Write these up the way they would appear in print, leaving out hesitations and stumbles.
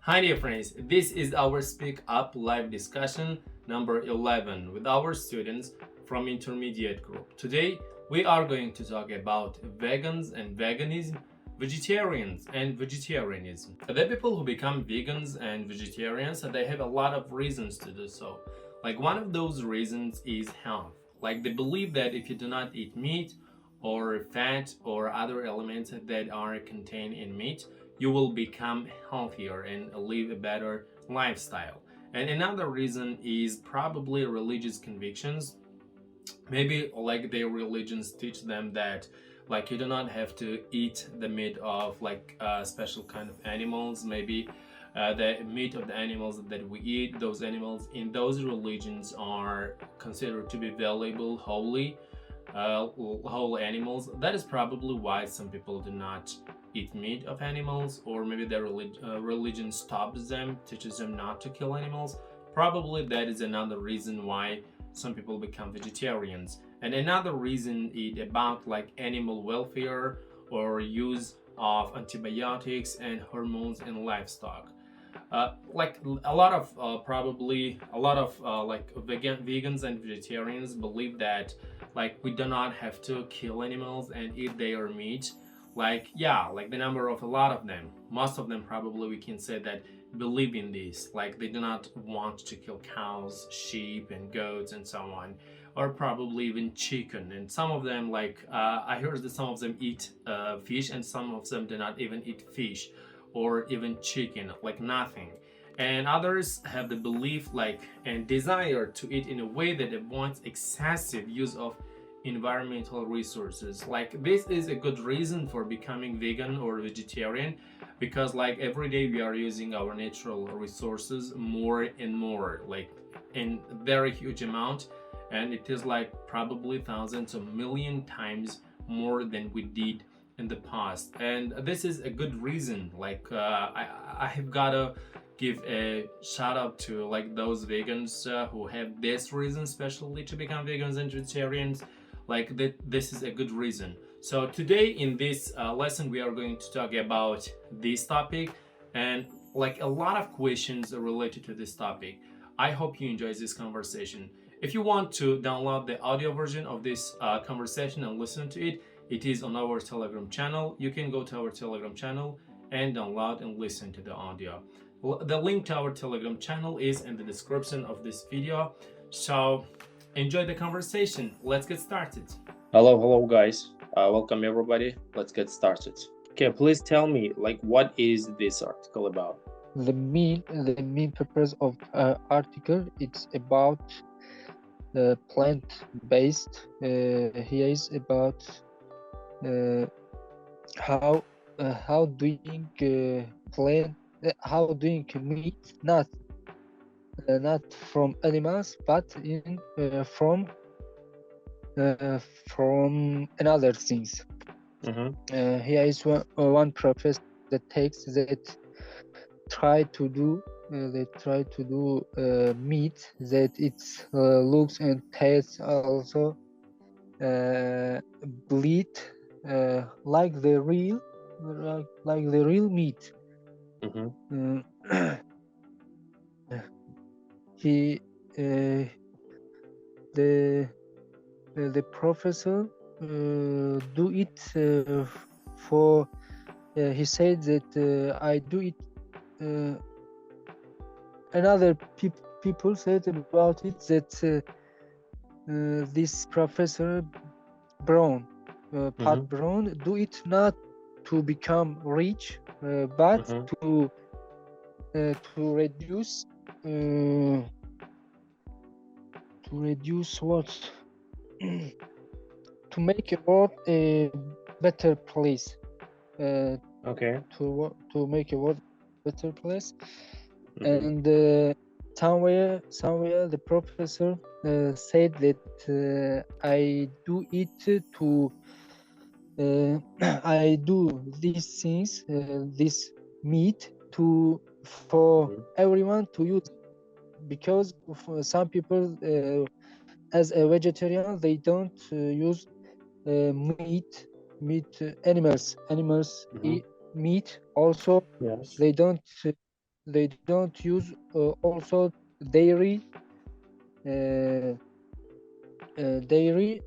Hi dear friends, this is our SpeakUp Live Discussion number 11 with our students from intermediate group. Today we are going to talk about vegans and veganism, vegetarians and vegetarianism. The people who become vegans and vegetarians, they have a lot of reasons to do so. Like one of those reasons is health. Like they believe that if you do not eat meat or fat or other elements that are contained in meat, you will become healthier and live a better lifestyle. And another reason is probably religious convictions. Maybe like their religions teach them that like you do not have to eat the meat of like special kind of animals. Maybe the meat of the animals that we eat, those animals in those religions are considered to be valuable, holy, whole animals. That is probably why some people do not eat meat of animals, or maybe their religion stops them, teaches them not to kill animals. Probably that is another reason why some people become vegetarians. And another reason is about like animal welfare or use of antibiotics and hormones in livestock. Like a lot of vegans and vegetarians believe that like we do not have to kill animals and eat their meat. Like yeah, like the number of a lot of them, most of them probably we can say that believe in this. Like they do not want to kill cows, sheep, and goats and so on, or probably even chicken. And some of them like I heard that some of them eat fish, and some of them do not even eat fish or even chicken, like nothing. And others have the belief like and desire to eat in a way that avoids excessive use of environmental resources. Like this is a good reason for becoming vegan or vegetarian, because like every day we are using our natural resources more and more, like in very huge amount, and it is like probably thousands of million times more than we did in the past. And this is a good reason. Like I have gotta give a shout out to like those vegans who have this reason especially to become vegans and vegetarians. Like that, this is a good reason. So today in this lesson we are going to talk about this topic and like a lot of questions related to this topic. I hope you enjoy this conversation. If you want to download the audio version of this conversation and listen to it, it is on our Telegram channel. You can go to our Telegram channel and download and listen to the audio. The link to our Telegram channel is in the description of this video. So enjoy the conversation. Let's get started. Hello, guys. Welcome everybody. Let's get started. Okay, please tell me, like, what is this article about? The main purpose of article, it's about plant-based. Here is about how doing meat, not from animals, but from another things. Here is one professor that takes that try to do meat that it looks and tastes also bleed like the real meat. He the professor do it for he said that I do it. Another people said about it that this professor Brown, Pat Brown, do it not to become rich, but to reduce what to make a world a better place. Okay. To make a world better place. And somewhere the professor said that I do it to I do these things, this meat for everyone to use, because for some people as a vegetarian they don't use meat animals eat meat also. Yes. They don't they don't use also dairy. Dairy.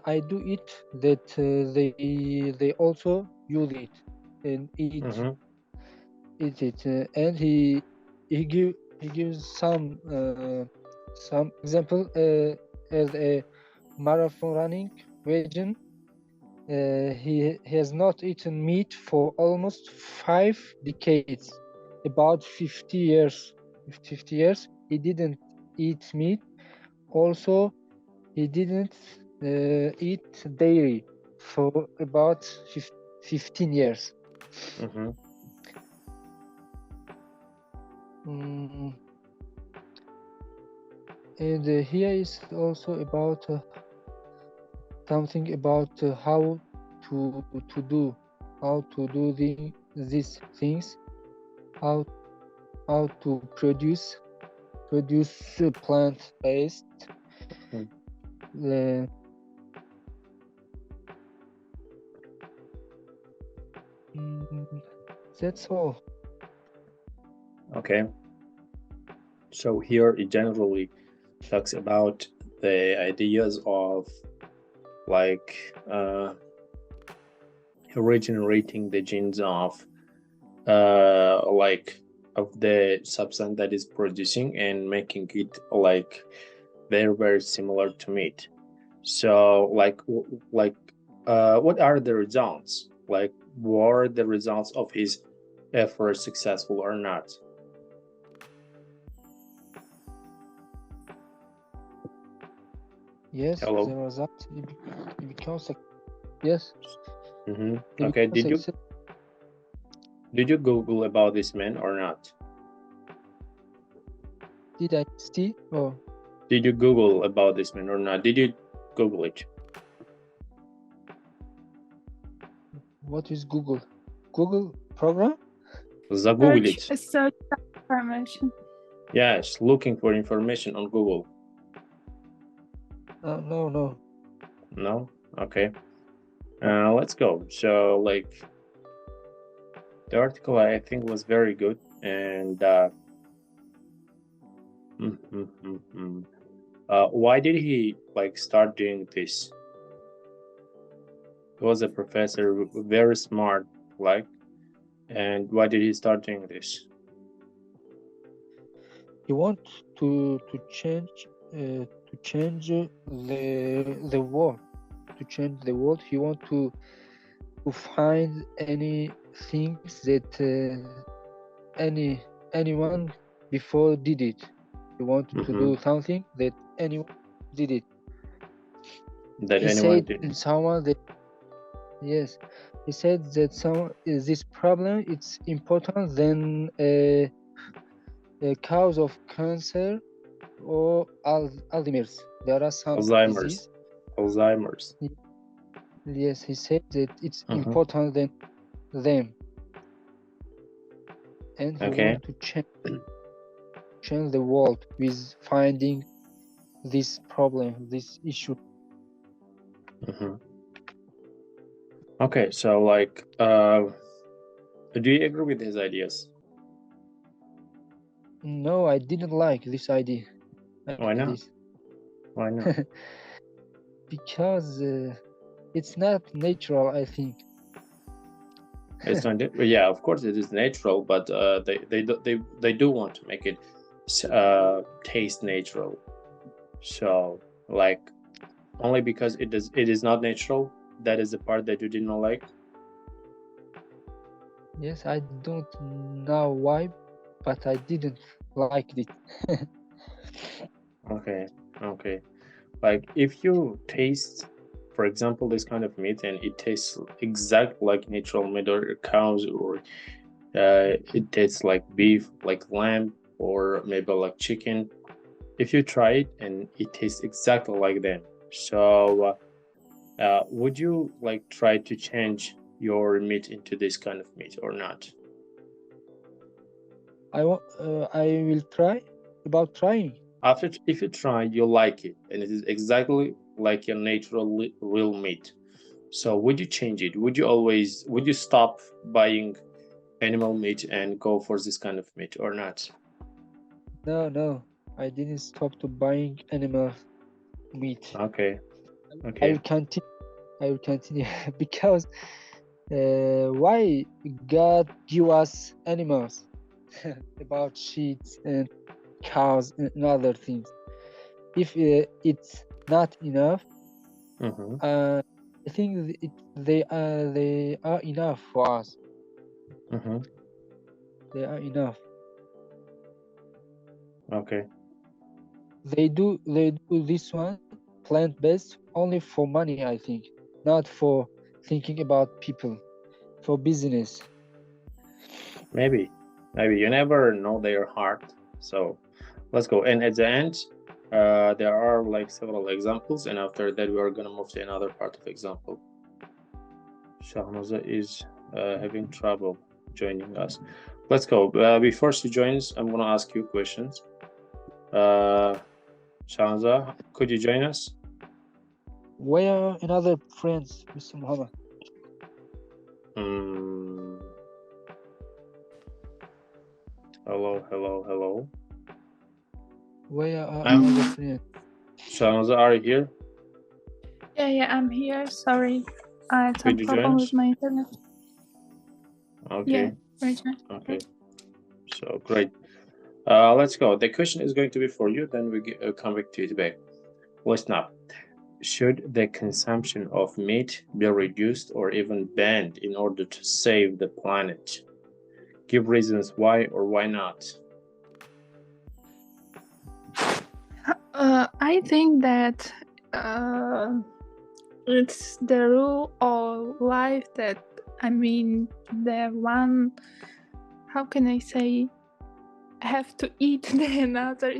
I do it that they also use it and Mm-hmm. eat it, and he gives some example as a marathon running vegan. He has not eaten meat for almost 5 decades, about 50 years. 50 years he didn't eat meat. Also, he didn't eat dairy for about 15 years. Mm-hmm. Mm, and here is also about something about how to do these things, how to produce plant based. Uh, that's all. Okay. So here it generally talks about the ideas of like regenerating the genes of like of the substance that is producing and making it like very similar to meat. So what are the results? Like, were the results of his efforts successful or not? Yes, Hello. the result it becomes yes. Mm-hmm. It Okay. becomes Did you Google about this man or not? Did I see? Oh, Did you Google about this man or not? Did you Google it? what is Google? Google program? Google it. Search information. Yes, looking for information on Google. No. No? Okay. Let's go. So, like, the article I think was very good, and why did he like start doing this? He was a professor, very smart, like, and why did he start doing this? He wants to change the world. To change the world, he wants to find any things that anyone before did it. He wanted to do something that anyone did it. That He anyone said did. someone that yes, he said that this problem it's important than a cause of cancer or Alzheimer's. There are some disease. Alzheimer's. Yes, he said that it's important than them, and he wants to change the world with finding this problem, this issue. Okay, so like, do you agree with his ideas? No, I didn't like this idea. Why not? Why not? Because it's not natural, I think. It's not. Yeah, of course it is natural, but they do want to make it taste natural. So like, only because it is not natural. That is the part that you did not like. Yes, I don't know why, but I didn't like it. Okay. Like, if you taste, for example, this kind of meat and it tastes exactly like natural meat or cows, or it tastes like beef, like lamb, or maybe like chicken. If you try it and it tastes exactly like them, so would you like try to change your meat into this kind of meat or not? I will try. About trying. If you try, you like it, and it is exactly like your natural real meat. So would you change it? Would you stop buying animal meat and go for this kind of meat or not? No, I didn't stop to buying animal meat. Okay. I Okay. will continue because why God give us animals about sheep and cows and other things? If it's not enough, Mm-hmm. I think they are enough for us. Mm-hmm. They are enough. Okay. They do this one plant-based only for money, I think, not for thinking about people, for business. Maybe you never know their heart. So let's go. And at the end, there are like several examples, and after that we are gonna move to another part of example. Shahnaza is having trouble joining us. Let's go. Before she joins, I'm gonna ask you questions. Shahnaza, could you join us? Where another friends, Mr. Muhammad? Hello. Where are I'm- another friends? Shahnaza, are you here? Yeah, I'm here. Sorry. I had some Could you join problem us? with my internet. Okay. Yeah, right. Okay. So great. Let's go. The question is going to be for you, then we come back to it back. Listen up. Should the consumption of meat be reduced or even banned in order to save the planet? Give reasons why or why not. I think that it's the rule of life that, the one, how can I say, have to eat the another.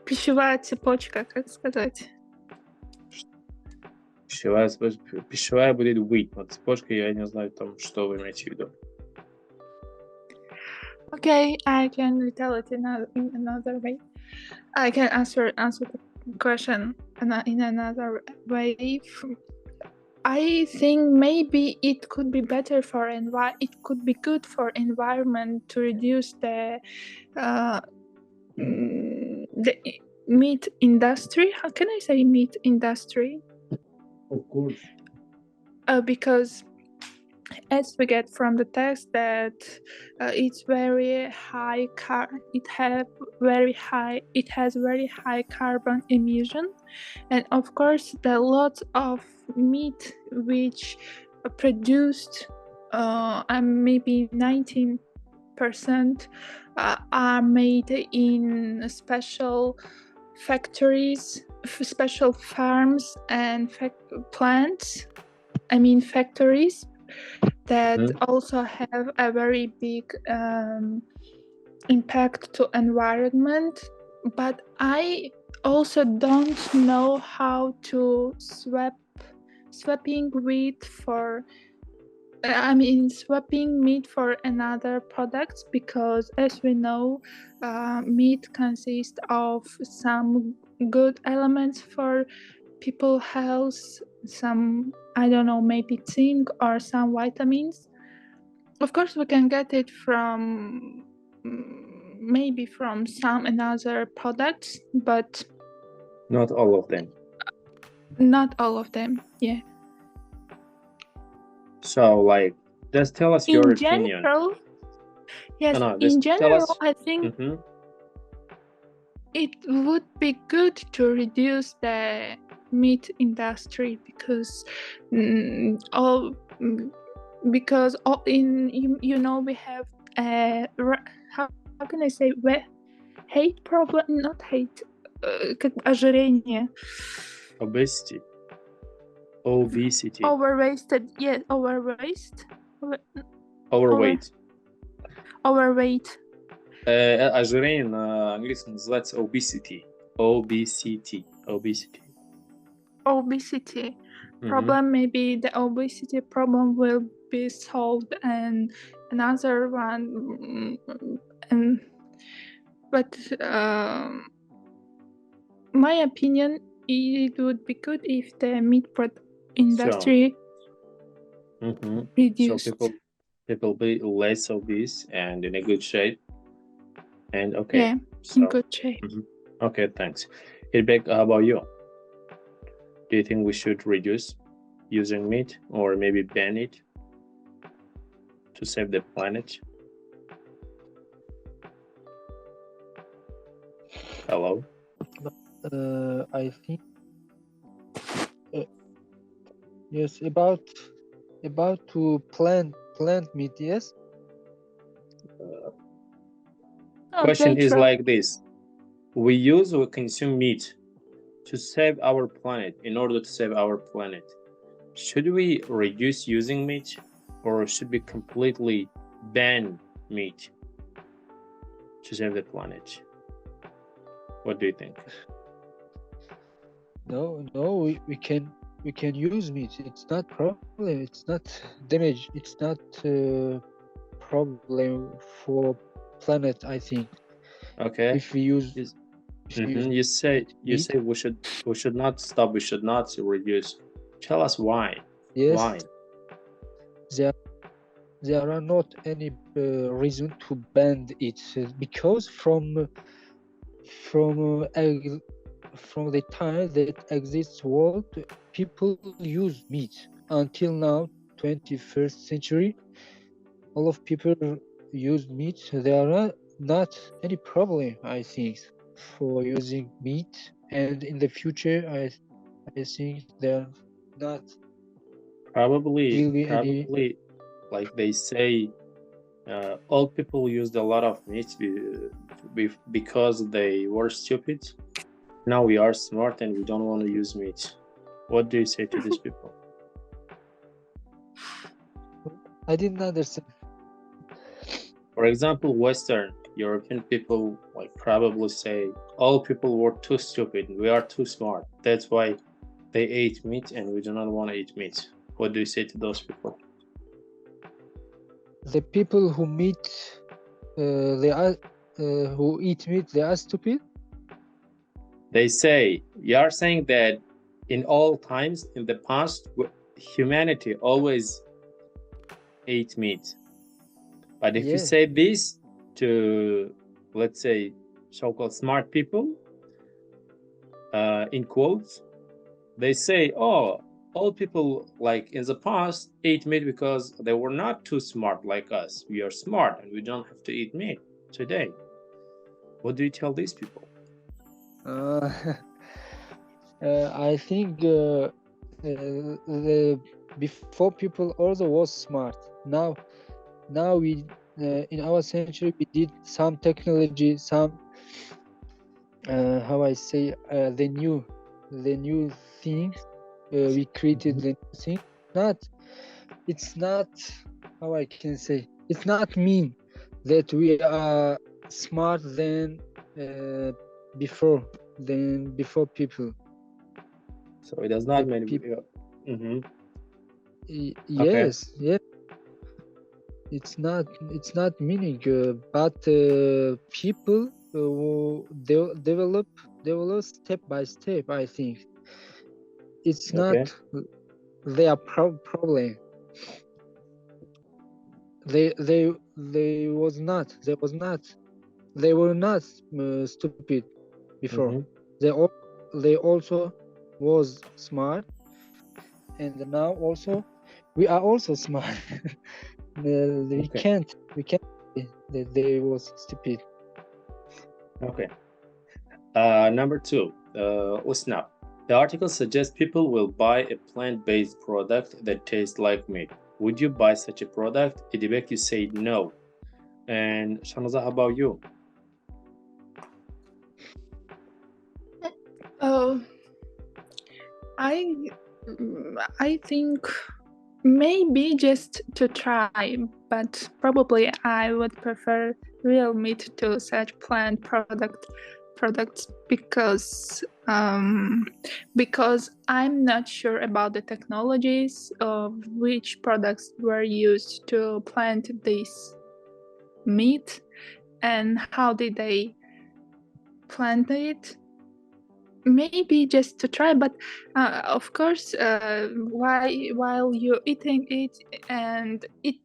Пищевая цепочка, как сказать? Пищевая будет быть, но цепочка я не знаю, там, что вы имеете в виду. Okay, I can retell it in another way. I can answer the question in another way. I think maybe it could be better for it could be good for environment to reduce the meat industry. How can I say meat industry? Of course. Because as we get from the text that it's very high it has very high carbon emission, and of course the lot of meat which produced maybe 19% are made in special factories, special farms and plants, factories that also have a very big impact to environment. But I also don't know how to swapping meat for another products, because as we know, meat consists of some good elements for people health, some, I don't know, maybe zinc or some vitamins. Of course we can get it from maybe from some another products, but not all of them. Yeah. So, like, just tell us your opinion. Yes, No, in general, I think it would be good to reduce the meat industry, because we have how can I say, hate problem, not hate, как ожирение. Obesity. Overweighted, yes, overweight. Ожирение на английском называется obesity. Problem, maybe the obesity problem will be solved, and another one, but my opinion, it would be good if the meat industry Mm-hmm. So reduced. people be less obese and in a good shape. And okay, Yeah, in so good shape. okay, thanks. Hilbek, how about you? Do you think we should reduce using meat or maybe ban it to save the planet? Hello? I think yes, about to plant meat. Yes. Question is Later. like this. We consume meat to save our planet, in order to save our planet. Should we reduce using meat or should we completely ban meat to save the planet? What do you think? No, we can use meat. It's not problem. It's not damage. It's not problem for planet. I think Okay. if we use You say meat. we should not stop. We should not reduce. Tell us why. Yes. Why? There are not any reason to ban it because from the time that exists world, people use meat until now, 21st century. All of people use meat. There are not any problem, I think, for using meat, and in the future, I think there not Probably, will be any. like they say, old people used a lot of meat because they were stupid. Now we are smart and we don't want to use meat. What do you say to these people? I didn't understand. For example, Western European people like probably say all people were too stupid. We are too smart. That's why they ate meat and we do not want to eat meat. What do you say to those people? The people who who eat meat, they are stupid. They say, you are saying that in all times in the past, humanity always ate meat. But if you say this to, let's say, so-called smart people, in quotes, they say, oh, all people like in the past ate meat because they were not too smart like us. We are smart and we don't have to eat meat today. What do you tell these people? I think the before people also was smart. Now we in our century we did some technology, some how I say the new things. We created the new thing. It's not how I can say. It's not mean that we are smart than before people. So it does not mean Yes, yes. It's not meaning, but people develop step by step. I think it's not their problem. They were not stupid before. They also was smart, and now also we are also smart. We can't say that they was stupid. Okay. Number 2, listen up. The article suggests people will buy a plant-based product that tastes like meat. Would you buy such a product? Idibek, you say no. And Shanaza, how about you? I think maybe just to try, but probably I would prefer real meat to such plant products because I'm not sure about the technologies of which products were used to plant this meat and how did they plant it. maybe just to try, but of course, while you're eating it and it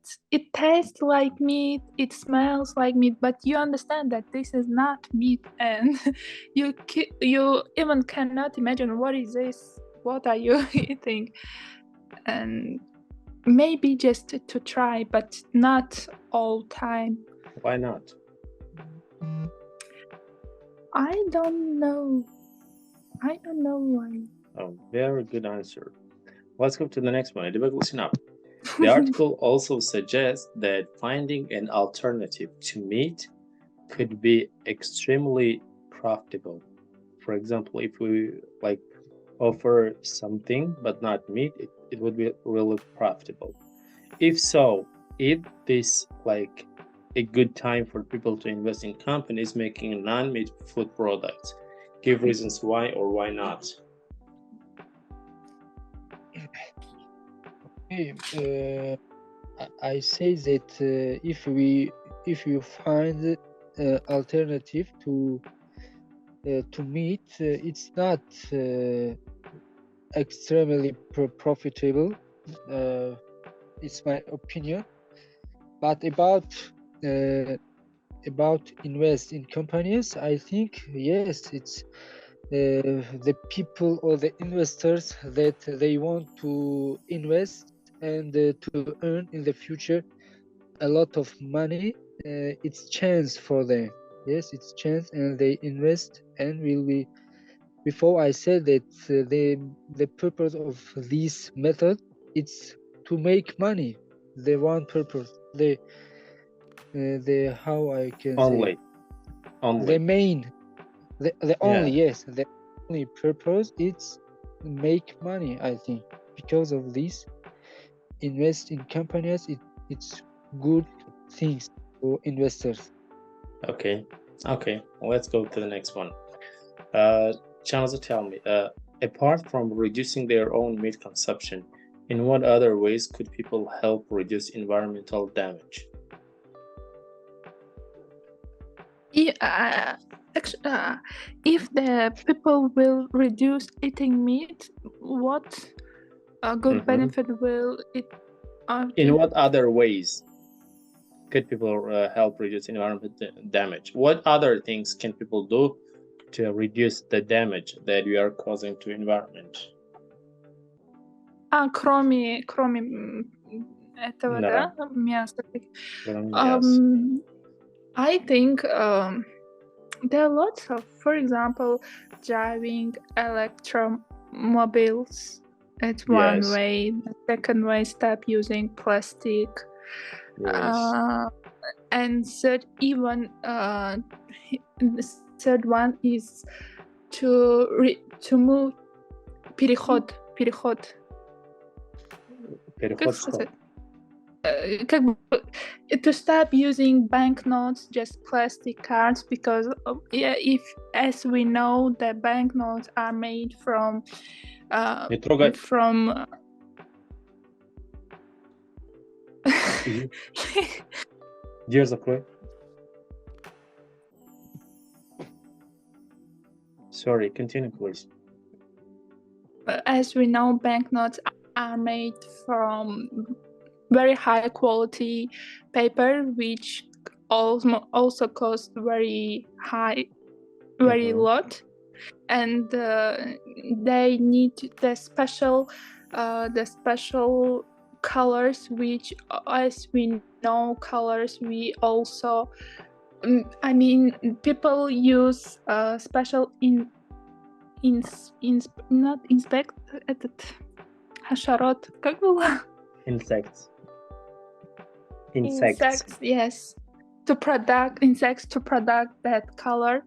tastes like meat, it smells like meat, but you understand that this is not meat, and you even cannot imagine what is this, what are you eating, and maybe just to try, but not all time. Why not? I don't know why. Oh, very good answer. Let's go to the next one. Listen up. The article also suggests that finding an alternative to meat could be extremely profitable. For example, if we like offer something but not meat, it would be really profitable. If so, is this like a good time for people to invest in companies making non-meat food products? Give reasons why or why not. Okay, I say that if you find alternative to meat, it's not extremely profitable. It's my opinion. But about invest in companies, I think yes, it's the people or the investors that they want to invest and to earn in the future a lot of money. It's chance for them. Yes, it's chance, and they invest and will be. Before I said that the purpose of this method, it's to make money. The one purpose, the how I can say the main, the only yes, the only purpose it's make money. I think because of this, invest in companies. It's good things for investors. Okay, let's go to the next one. Chanzo, tell me, apart from reducing their own meat consumption, in what other ways could people help reduce environmental damage? Yeah, if the people will reduce eating meat, what a good benefit will it? In what other ways could people help reduce environmental damage? What other things can people do to reduce the damage that we are causing to environment? Кроме этого, Да. да, мяса. Кроме мяса. I think there are lots of, for example, driving electromobiles. It's one Yes. way. The second way, stop using plastic. Yes. And third, even the third one is to move переход. Как сказать? Как бы, to stop using banknotes, just plastic cards, because if, as we know, the banknotes are made from Дверь закрой. Sorry, continue, please. As we know, banknotes are made from very high quality paper, which also cost very lot, and they need the special colors, which, as we know, colors we also people use special not inspect этот حشرات, как было? Insects, yes, to product that color.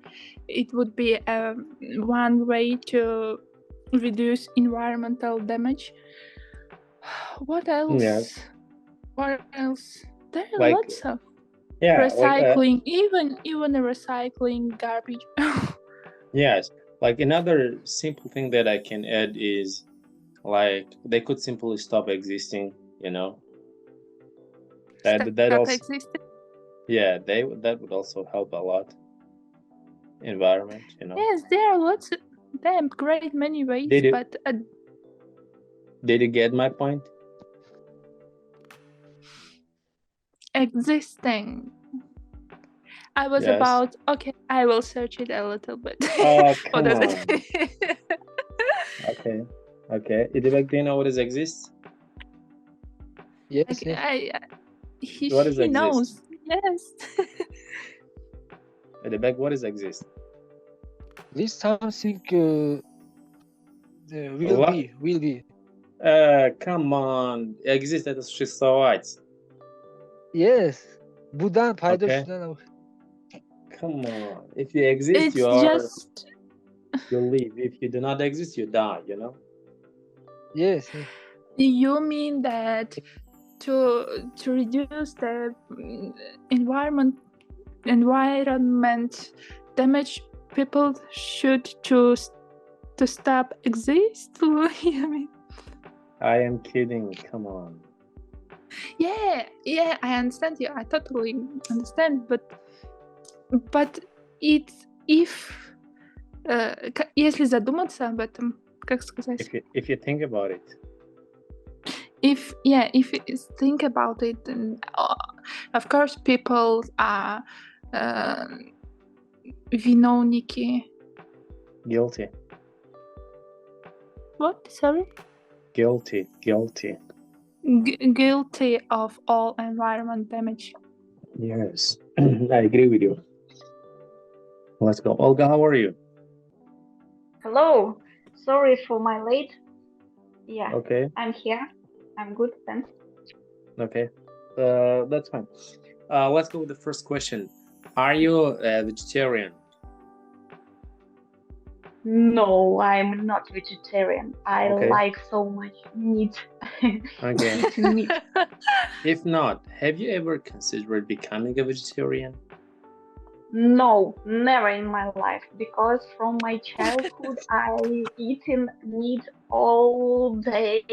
It would be one way to reduce environmental damage. What else? Yes. What else? There are lots of recycling, even recycling garbage. Yes, like another simple thing that I can add is like they could simply stop existing, you know. That also existing? Yeah, that would also help a lot. Environment, you know. Yes, there are Damn, great many ways, Did you- but Did you get my point? existing. I was Yes. about, okay, I will search it a little bit. Oh, What come does on. it Okay. Okay. İdibek, do you know what is exist? Yes, Like, yes. What is he exist? knows. Yes. İdibek, what is exist? This something will What? be. Come on. Exist это существовать. Yes. Budan payda Okay. şundan. Come on. If you exist, It's you are, just, you live. If you do not exist, you die, you know? Yes, yes. you mean that to reduce the environment damage, people should choose to stop exist? You mean? I am kidding. Come on. Yeah, I understand you. I totally understand, but it's if если задуматься об этом, как сказать? If you think about it. If you think about it, then of course people are виновники. Guilty. What? Sorry? Guilty. Guilty of all environment damage. Yes. I agree with you. Let's go. Olga, how are you? Hello. Sorry for my late. Yeah, Okay. I'm here. I'm good, thanks. Okay. That's fine. Let's go with the first question. Are you a vegetarian? No, I'm not vegetarian. I Okay. like so much meat. Okay. Eating meat. If not, have you ever considered becoming a vegetarian? No, never in my life, because from my childhood I eaten meat all day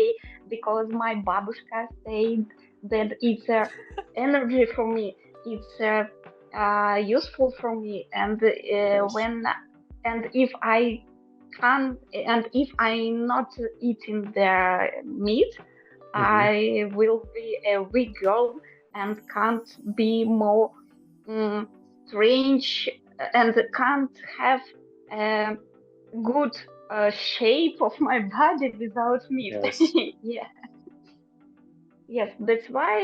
because my babushka said that it's energy for me, it's useful for me, and if I can, and if I'm not eating the meat, I will be a weak girl and can't be more strange and can't have a good shape of my body without meat. Yes. Yeah. Yes, that's why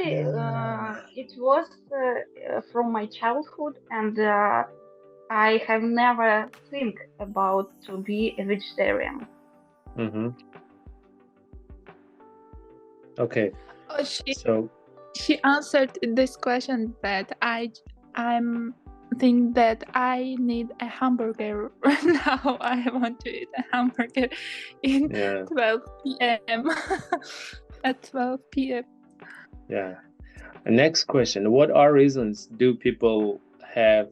it was from my childhood, and I have never think about to be a vegetarian. Mm-hmm. Okay. Oh, So she answered this question that I'm think that I need a hamburger now. I want to eat a hamburger in yeah, 12 p.m. At 12 p.m. yeah. Next question. What are reasons do people have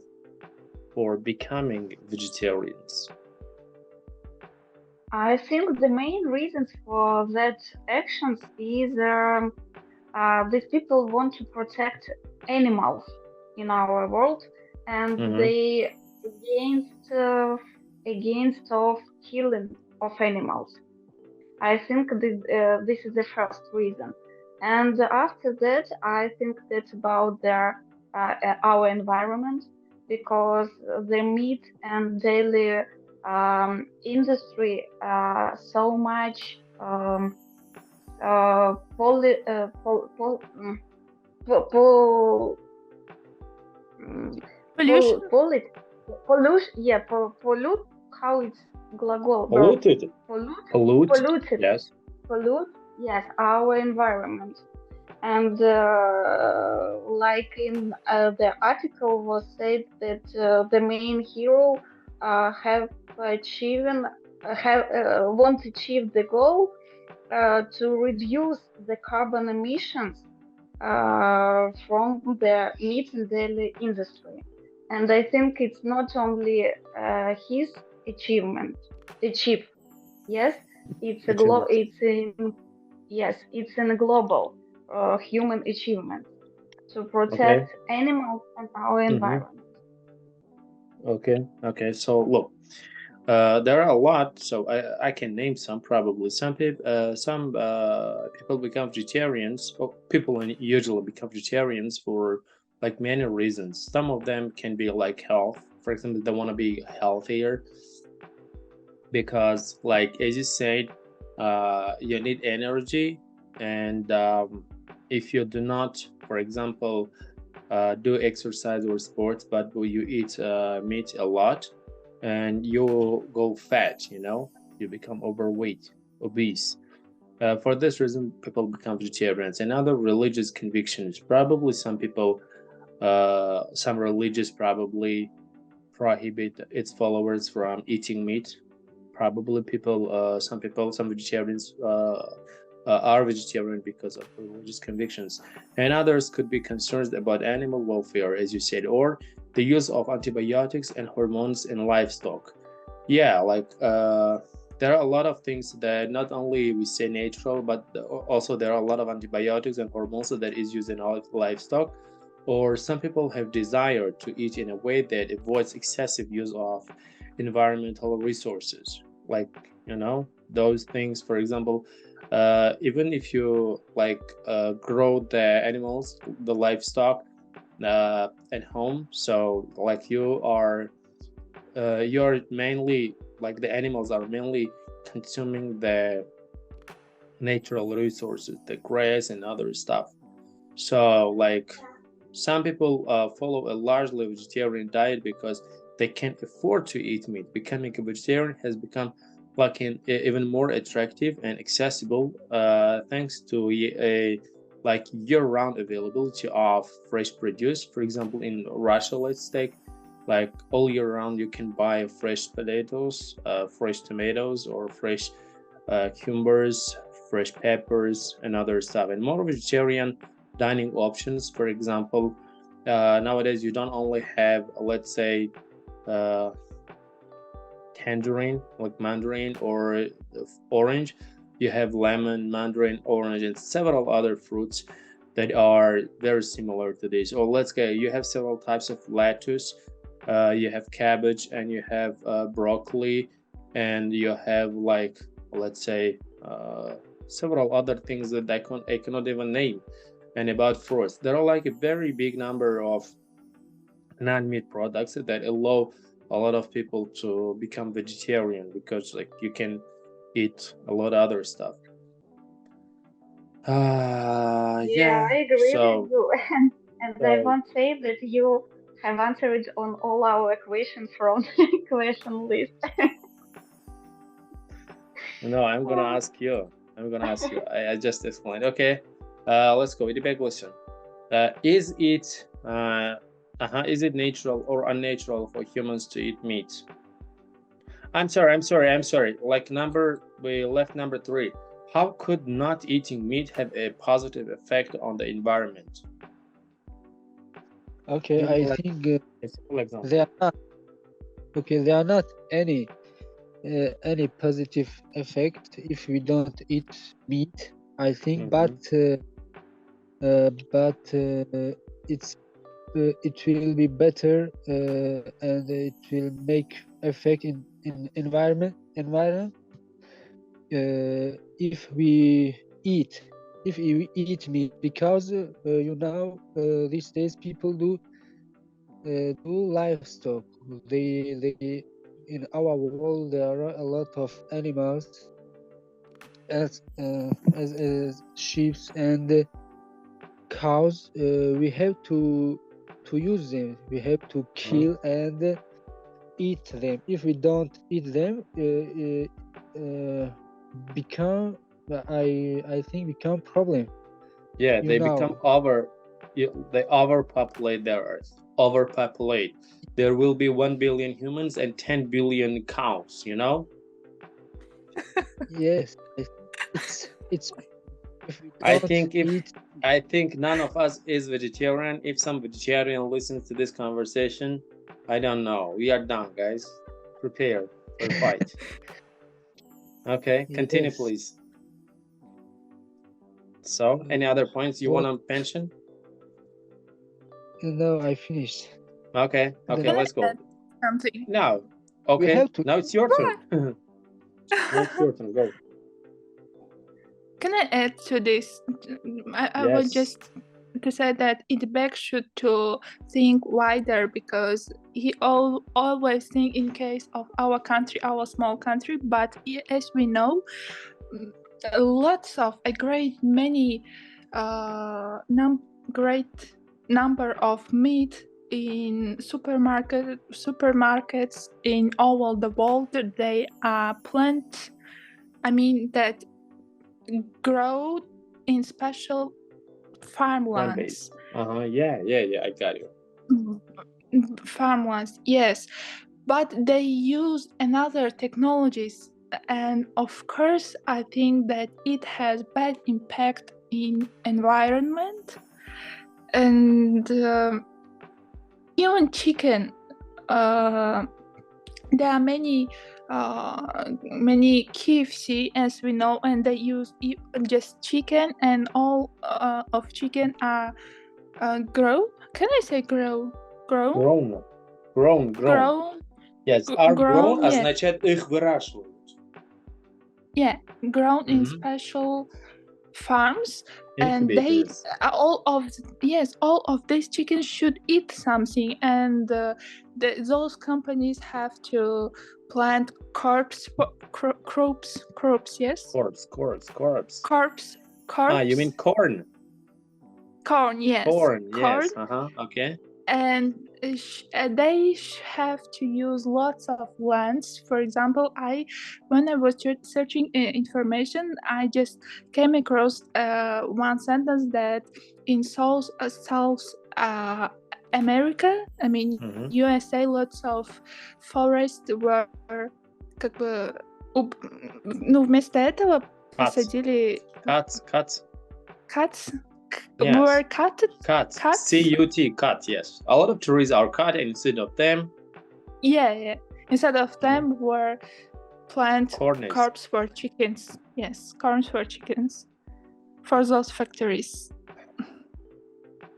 for becoming vegetarians? I think the main reasons for that actions is these people want to protect animals in our world, and they against of killing of animals. I think this is the first reason, and after that, I think that's about our environment, because the meat and dairy industry so much pollute how it's gлагол Polluted. polluted Yes. yes our environment, and like in the article was said that the main hero want to achieve the goal to reduce the carbon emissions from the meat and dairy industry. And I think it's not only his achieve. Yes, it's a it's a global human achievement to protect animals and our environment. Okay. So look, There are a lot, so I can name some probably. Some people become vegetarians, or people usually become vegetarians for like many reasons. Some of them can be like health. For example, they want to be healthier because, like as you said, you need energy, and if you do not, for example, do exercise or sports, but you eat meat a lot, and you go fat, you become overweight, obese. For this reason, people become vegetarians. And other religious convictions, probably some people, some religious probably prohibit its followers from eating meat. Probably some vegetarians are vegetarian because of religious convictions, and others could be concerned about animal welfare, as you said, or the use of antibiotics and hormones in livestock. Yeah, like there are a lot of things that not only we say natural, but also there are a lot of antibiotics and hormones that is used in livestock. Or some people have desire to eat in a way that avoids excessive use of environmental resources, like those things. For example, even if you grow the animals, the livestock at home, so like you're mainly, like the animals are mainly consuming the natural resources, the grass and other stuff. So like some people follow a largely vegetarian diet because they can't afford to eat meat. Becoming a vegetarian has become even more attractive and accessible thanks to a year-round availability of fresh produce. For example, in Russia, let's take, like all year round you can buy fresh potatoes, fresh tomatoes, or fresh cucumbers, fresh peppers, and other stuff, and more vegetarian dining options. For example, nowadays you don't only have, let's say, tangerine, like mandarin or orange. You have lemon, mandarin, orange, and several other fruits that are very similar to this. Or let's go, you have several types of lettuce, you have cabbage, and you have broccoli, and you have, like, let's say, several other things that I cannot even name. And about fruits, there are like a very big number of non-meat products that allow a lot of people to become vegetarian, because like you can eat a lot of other stuff. Yeah, I agree So with you. And I won't say that you have answered on all our questions from question list. no, I'm gonna ask you. I just explained. Okay, let's go with the big question. Is it natural or unnatural for humans to eat meat? I'm sorry. Like we left number 3. How could not eating meat have a positive effect on the environment? Okay, I think example. there are not any positive effect if we don't eat meat, I think. But it will be better, and it will make effect in environment if we eat meat, because these days people do livestock. They in our world there are a lot of animals as sheep and cows. We have to use them. We have to kill and eat them. If we don't eat them, become problem. Yeah, they become they overpopulate the earth. There will be 1 billion humans and 10 billion cows, Yes, it's I think none of us is vegetarian. If some vegetarian listens to this conversation, I don't know. We are done, guys. Prepare for the fight. Okay, continue, please. So, any other points you want to mention? No, I finished. Okay, let's go. Something. No, Okay, have to. now it's your turn. Now it's your turn. Go. Can I add to this? I would Yes. just to say that Idbek should to think wider, because he always think in case of our country, our small country. But as we know, lots of a great many great number of meat in supermarkets in all of the world. They are plant. I mean that grow in special farmlands. Yeah. I got you. Farmlands, yes, but they use another technologies, and of course I think that it has bad impact in environment. And even chicken, there are many KFC, as we know, and they use just chicken, and all of chicken are grow. Can I say grow? Grown. Grown. Yes, are grown Yeah. означает их выращивают. Yeah, grown in Mhm. special farms, and they Incubators. all of these chickens should eat something, and those companies have to plant crops. Yes, Corpse. crops. You mean corn? Corn? Yes, Corn, corn. yes. Okay. And they have to use lots of lands. For example, when I was searching information, I just came across one sentence that in South America, I mean USA, lots of forests were как бы вместо этого посадили cuts. Yes. Were cut. Cut. C-U-T. Cut. Yes. A lot of trees are cut, and instead of them. Yeah. Instead of them were plant crops for chickens. Yes, corn for chickens for those factories.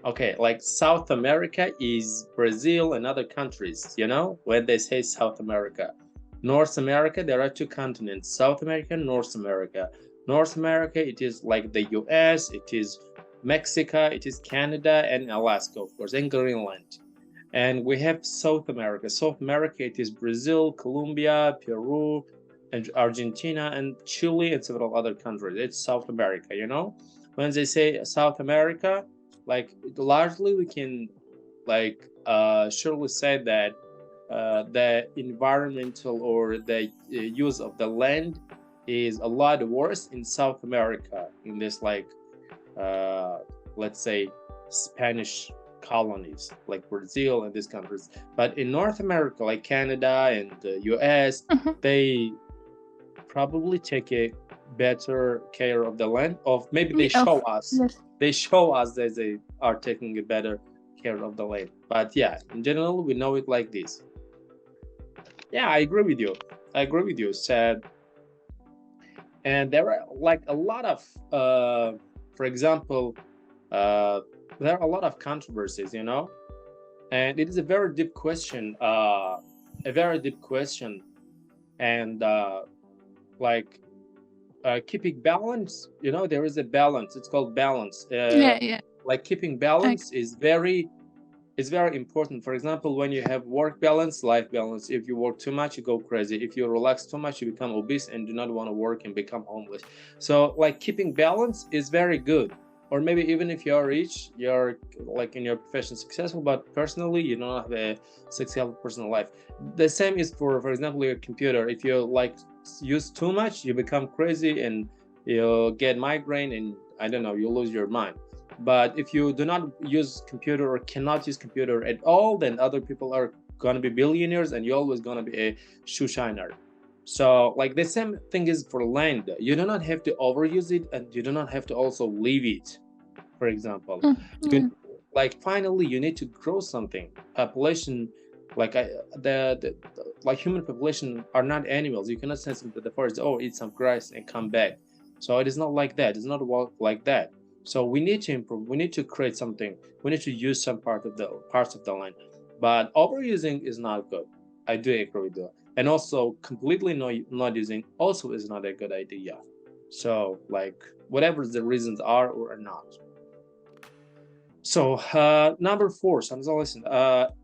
Okay, like South America is Brazil and other countries. You know, when they say South America, North America, there are two continents: South America and North America. North America, it is like the US, it is Mexico, it is Canada, and Alaska, of course, and Greenland. And we have South America. South America, it is Brazil, Colombia, Peru, and Argentina, and Chile, and several other countries. It's South America, you know? When they say South America, like largely we can surely say that the environmental or the use of the land is a lot worse in South America, in this let's say Spanish colonies like Brazil and these countries. But in North America, like Canada and the US, they probably take a better care of the land. They show us that they are taking a better care of the land. But yeah, in general, we know it like this. Yeah, I agree with you. Said. And there are like a lot of, for example, there are a lot of controversies, you know, and it is a very deep question, and keeping balance, you know, there is a balance. It's called balance. Like keeping balance is very important. For example, when you have work balance, life balance, if you work too much, you go crazy. If you relax too much, you become obese and do not want to work and become homeless. So like keeping balance is very good. Or maybe even if you're rich, you're like in your profession successful, but personally you don't have a successful personal life. The same is for example, your computer. If you like use too much, you become crazy and you get migraine and I don't know, you lose your mind. But if you do not use computer or cannot use computer at all, then other people are going to be billionaires and you're always going to be a shoe shiner. So like the same thing is for land. You do not have to overuse it and you do not have to also leave it. For example, finally you need to grow something. Population, like human population are not animals. You cannot send them to the forest, eat some grass and come back. So it is not like that. It's not work like that. So we need to improve. We need to create something. We need to use some parts of the land. But overusing is not good. I do agree with you. and also completely not using also is not a good idea. So like whatever the reasons are or are not. So number 4, Samza, listen,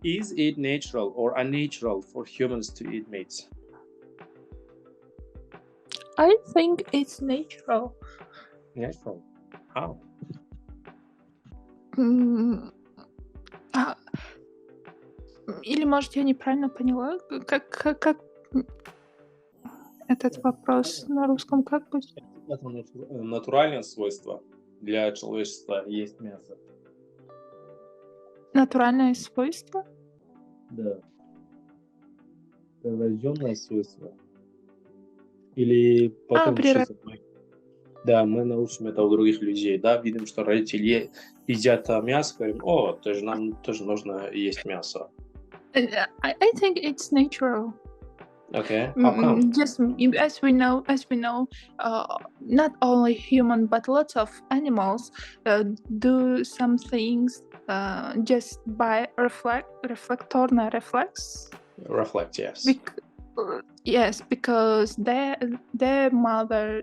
is it natural or unnatural for humans to eat meat? I think it's natural. Natural. How? Или, может, я неправильно поняла? Как этот вопрос на русском как будет? Это натуральное свойство для человечества есть мясо. Натуральное свойство? Да. Прирожденное свойство. Или потом да, мы научим это у других людей, да, видим, что родители едят мясо, говорим, о, тоже нам тоже нужно есть мясо. I think it's natural. Okay, how come? Just as we know, not only human but lots of animals do some things just by reflectorna reflex. Reflect, yes. Yes, because their mother,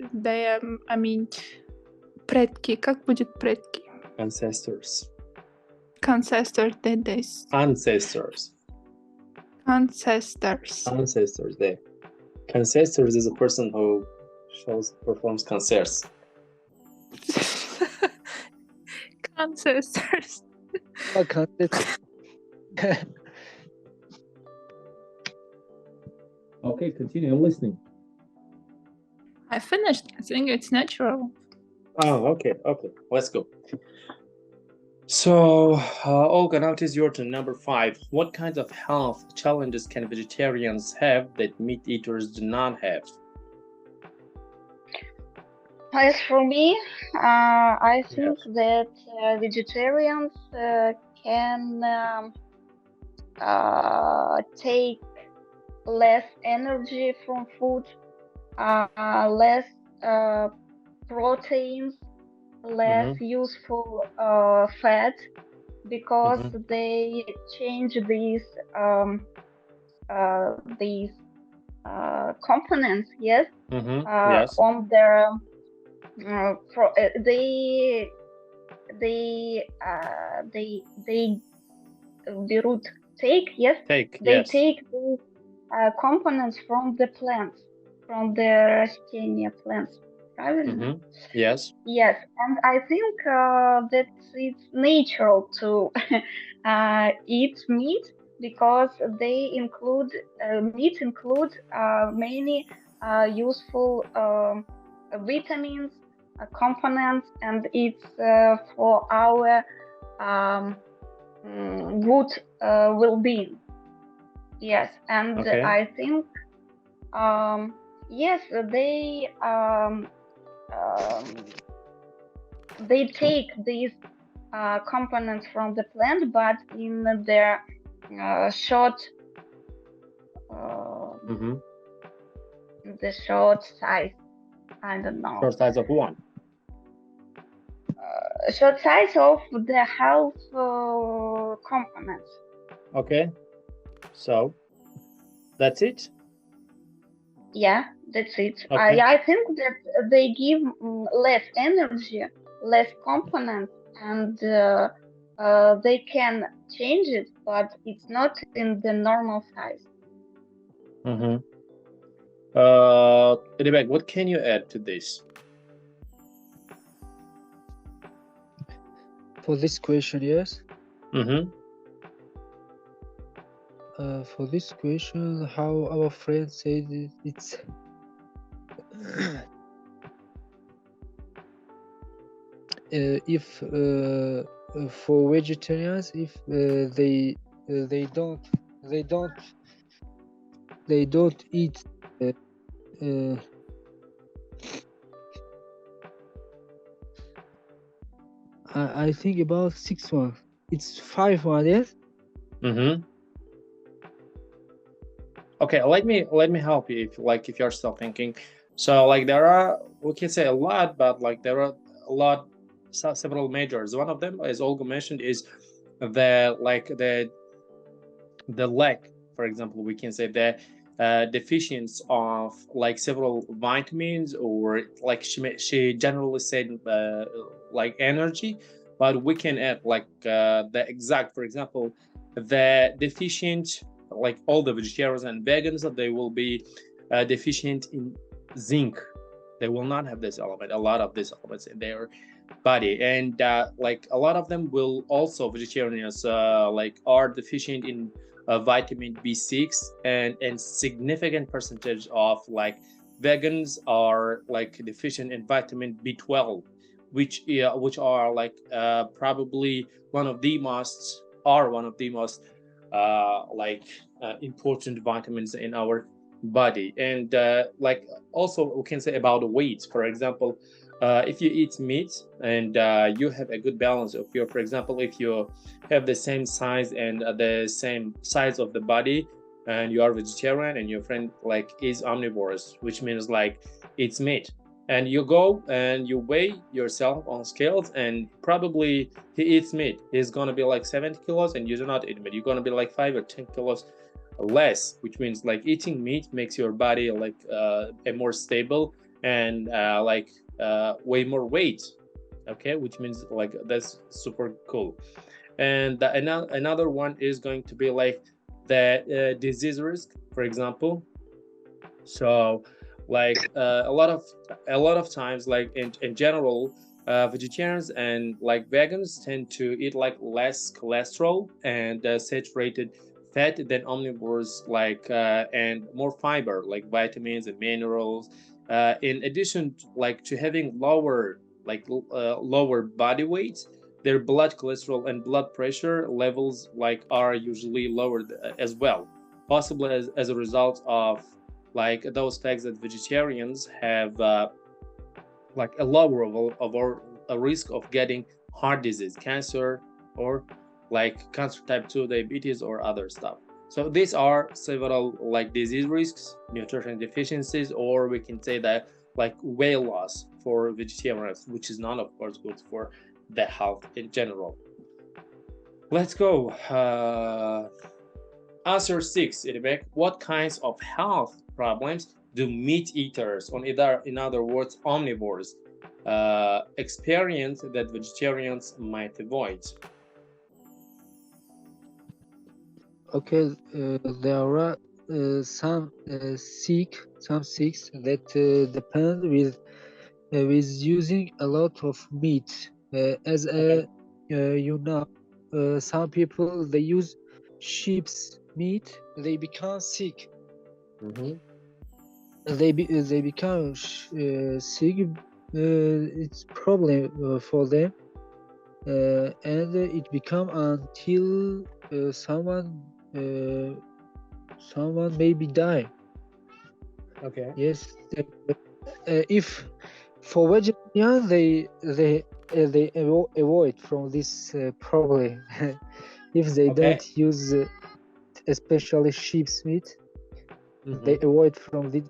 предки, как будет предки? Ancestors. Ancestors did this. Ancestors, there. Ancestors is a person who performs concerts. Ancestors. Okay, continue. I'm listening. I finished. I think it's natural. Oh, okay. Let's go. So, Olga, now it is your turn. Number 5. What kinds of health challenges can vegetarians have that meat eaters do not have? As for me, I think that vegetarians can take less energy from food, less proteins, less useful fat, because they change these components, yes, on their they take take these components from the plants, from the rastenia plants. Yes. Yes, and I think that it's natural to eat meat, because they include meat includes many useful vitamins, components, and it's for our good well-being. Yes, and I think yes, they take these components from the plant, but in their short the short size. I don't know. Short size of what? Short size of the health components. Okay. So that's it? Yeah, that's it. Okay. I think that they give less energy, less components, and they can change it, but it's not in the normal size. Rebecca, what can you add to this? For this question, yes. For this question, how our friend said it's if for vegetarians, if they don't eat I think about 6 1. It's 5 1, yes. Okay, let me help you if you're still thinking. So like there are, we can say a lot, but like there are a lot, several majors. One of them, as Olga mentioned, is the leg. For example, we can say deficient of like several vitamins, or like she generally said like energy, but we can add like the exact, for example, the deficient, like all the vegetarians and vegans, they will be deficient in zinc. They will not have this element, a lot of these elements in their body, and like a lot of them will also, vegetarians like are deficient in vitamin B6, and significant percentage of like vegans are like deficient in vitamin B12, which are like probably one of the most important vitamins in our body. And like also we can say about the weight, for example, if you eat meat and you have a good balance of your, for example, if you have the same size and the same size of the body, and you are vegetarian, and your friend like is omnivorous, which means like eats meat, and you go and you weigh yourself on scales, and probably he eats meat, he's gonna be like 70 kilos, and you do not eat meat, you're gonna be like 5 or 10 kilos less, which means like eating meat makes your body like a more stable and way more weight. Okay, which means like that's super cool. And another one is going to be like the disease risk, for example. So like a lot of times, like in general, vegetarians and like vegans tend to eat like less cholesterol and saturated fat than omnivores, like and more fiber, like vitamins and minerals, in addition like to having lower body weight. Their blood cholesterol and blood pressure levels like are usually lower as well, possibly as a result of like those facts that vegetarians have like a lower of a risk of getting heart disease, cancer, or like cancer type 2, diabetes, or other stuff. So these are several like disease risks, nutrition deficiencies, or we can say that like weight loss for vegetarians, which is not of course good for the health in general. Let's go. Answer 6, Iribek. What kinds of health problems do meat eaters, in other words, omnivores, experience that vegetarians might avoid? Okay, there are some sick that depend with using a lot of meat. Some people they use sheep's meat, they become sick. They become sick. It's problem for them, and it become until someone maybe die. Okay. Yes. If for vegetarian, they avoid from this problem. If they don't use especially sheep's meat, they avoid from this.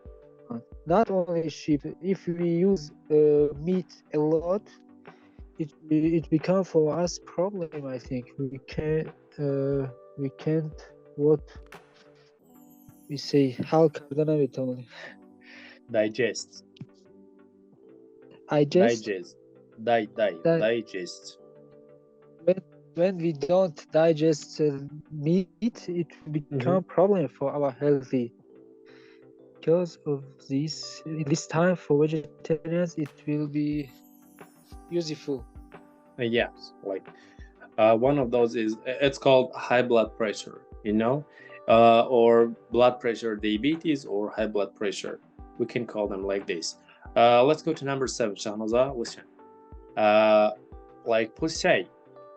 Not only sheep. If we use meat a lot, it become for us problem. I think we can't what we say halk only digest. When we don't digest meat, it become problem for our healthy. Because of this time for vegetarians, it will be useful. Yes, like one of those is, it's called high blood pressure, or blood pressure diabetes, or high blood pressure. We can call them like this. Let's go to number 7, Shahnaza. Listen, like please say,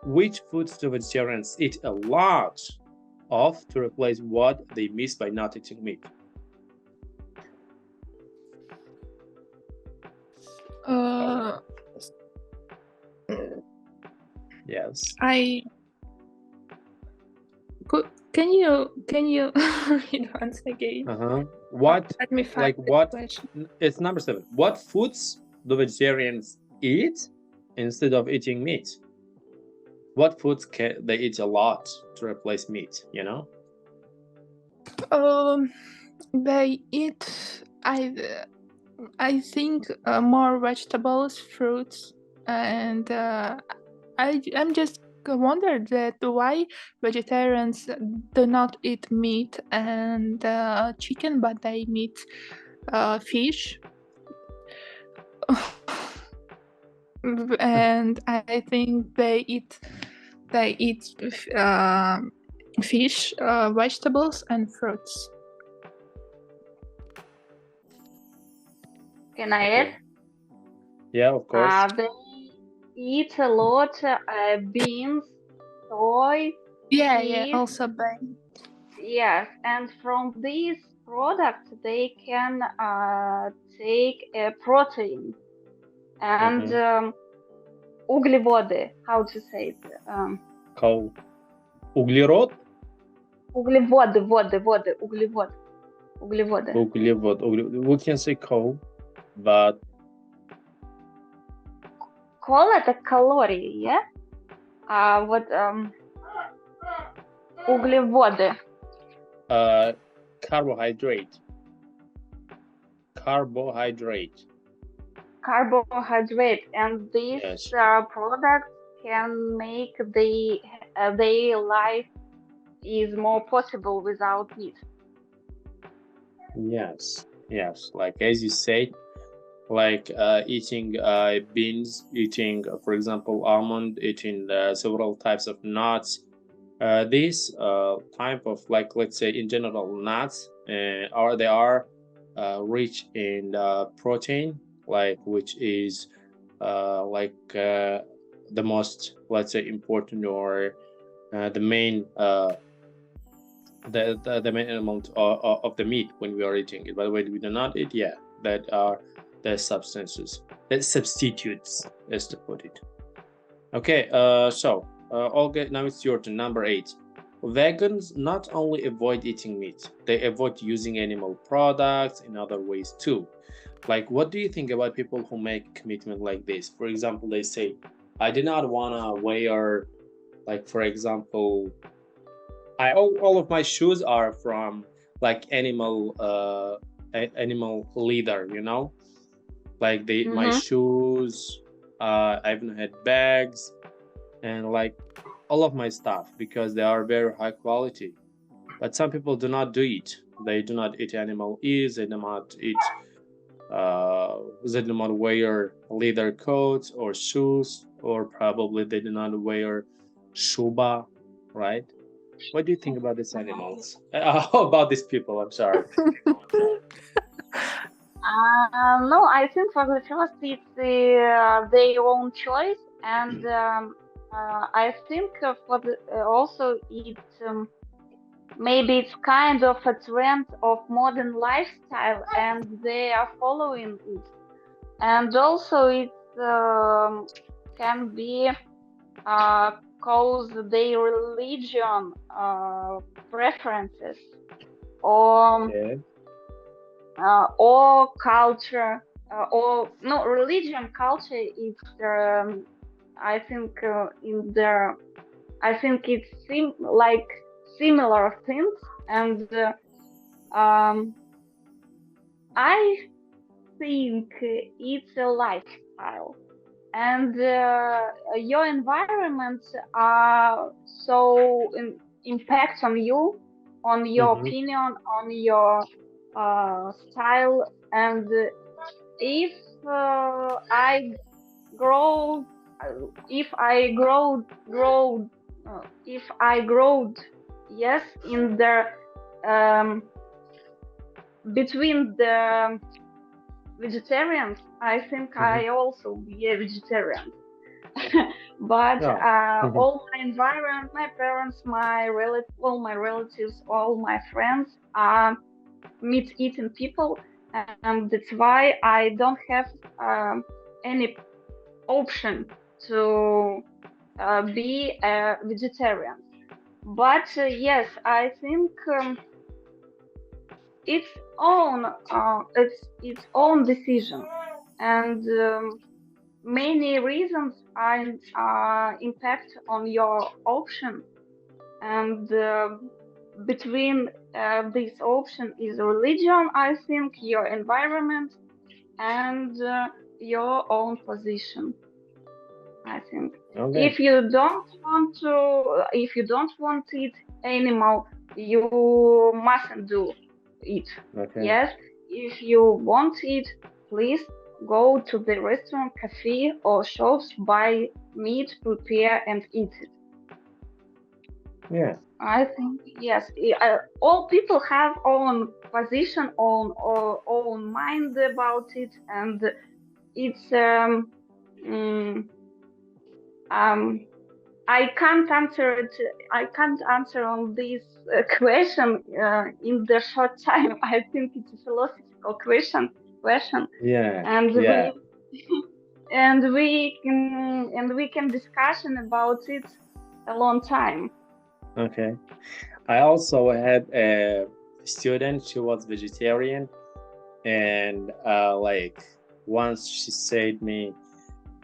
which foods do vegetarians eat a lot of to replace what they miss by not eating meat? Yes. Can you read once again? What? Let me find like the what? question. It's number 7. What foods do vegetarians eat instead of eating meat? What foods can they eat a lot to replace meat? They eat, I think, more vegetables, fruits, and I'm just wondered that why vegetarians do not eat meat and chicken, but they eat fish. And I think they eat fish, vegetables, and fruits. Can I add? Okay. Yeah, of course. They eat a lot beans, soy, Yeah, cheese. also bean. Yes, and from these products they can take protein and Mm-hmm. углеводы. How to say it? Coal. Углерод? Углеводы, углеводы. Углевод. We can say coal, but Coal это калории, yeah? Вот углеводы. Carbohydrate. Carbohydrate. Carbohydrate, and these Yes. products can make their life is more possible without meat. Yes. Yes. Like as you said, like eating beans, eating, for example, almond, eating several types of nuts. These type of, like, let's say in general, nuts they are rich in protein, like, which is the most, let's say, important, or the main the main element of the meat when we are eating it. By the way, we do not eat, yeah, that are the substances, the substitutes, as to put it. Okay, so Olga, now it's your turn. Number 8. Vegans not only avoid eating meat, they avoid using animal products in other ways too. Like, what do you think about people who make a commitment like this? For example, they say, I do not want to wear, like, for example, all of my shoes are from, like, animal leather, you know? Like, my shoes, I even had bags, and like all of my stuff, because they are very high quality. But some people do not do it. They do not eat animal ears. They do not eat. They do not wear leather coats or shoes, or probably they do not wear shuba, right? What do you think about these animals? About these people? I'm sorry. No, I think for the first it's their own choice, and I think for the, also it maybe it's kind of a trend of modern lifestyle, and they are following it, and also it can be cause their religion preferences, or Yeah. or culture, or no, religion, culture. It's I think in the I think it's like similar things, and I think it's a lifestyle, and your environment so impacts on you, on your Mm-hmm. opinion, on your style, and if I grow, if I growed, yes, in the um, between the vegetarians, I think I also be a vegetarian. But Yeah. all my environment, my parents, all my relatives, all my friends are meat-eating people, and that's why I don't have any option to be a vegetarian. But yes, I think its its own decision, and many reasons are impact on your option, and between this option is religion, I think, your environment, and your own position. I think Okay. if you don't want to eat animal, you mustn't do it. Okay. Yes, if you want it, please go to the restaurant, cafe, or shops, buy meat, prepare, and eat it. Yeah. I think yes. All people have own position, own mind about it, and it's mm, I can't answer it. I can't answer on this question in the short time. I think it's a philosophical question, Yeah. and Yeah. we can discussion about it a long time. Okay. I also had a student. She was vegetarian, and like once she said me,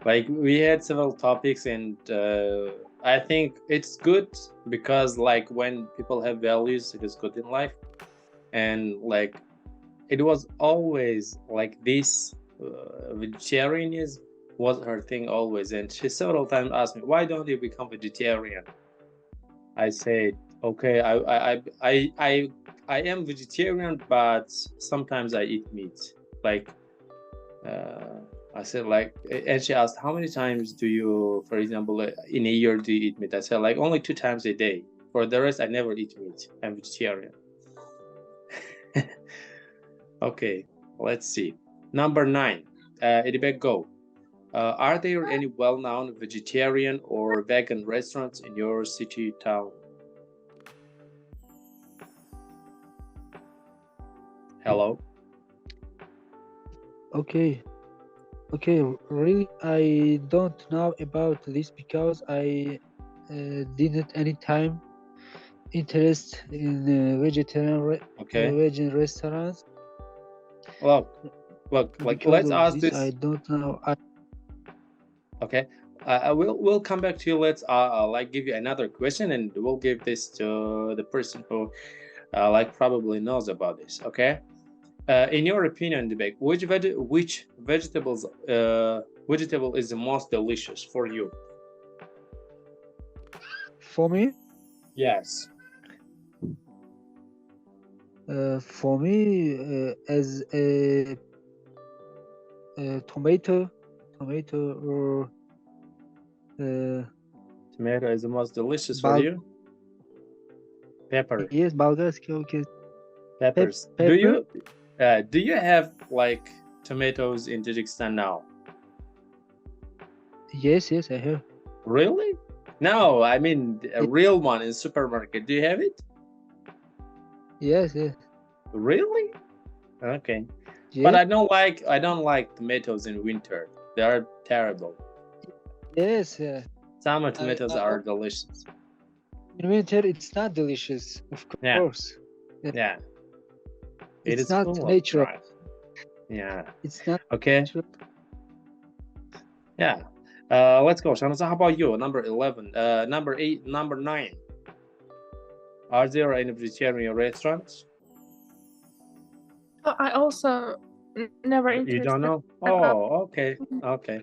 like we had several topics, and I think it's good because like when people have values, it is good in life, and like it was always like this. Vegetarianism was her thing always, and she several times asked me, "Why don't you become vegetarian?" I said, okay, I am vegetarian, but sometimes I eat meat. Like, I said, like, and she asked, how many times do you, for example, in a year do you eat meat? I said, like, only 2 times a day. For the rest, I never eat meat. I'm vegetarian. Okay, let's see. Number 9, Edibek, go. Are there any well-known vegetarian or vegan restaurants in your city, town? Hello? Okay. Okay, really, I don't know about this because I didn't any time interest in vegetarian Okay. vegan restaurants. Look, like Because let's of ask this, this. I don't know. Okay, we'll come back to you. Let's like give you another question, and we'll give this to the person who like probably knows about this. Okay, in your opinion, Debek, which vegetable is the most delicious for you? For me, Yes. as a tomato or Tomato is the most delicious for you. Pepper. yes, Bulgarski. Okay. Peppers. Pepper. Do you have like tomatoes in Tajikistan now? Yes, I have. Really? No, I mean a real one in supermarket. Do you have it? Yes. Really? Okay. Yes. But I don't like tomatoes in winter. They are terrible. Yes. Summer tomatoes are delicious. In winter, it's not delicious, of course. Yeah. It's not natural. Yeah. It's not okay. Natural. Yeah. Let's go. Shanaza, how about you? Number 11. Number 8. Number 9. Are there any vegetarian restaurants? Oh, I also never interested. You don't know? Oh, okay. Okay.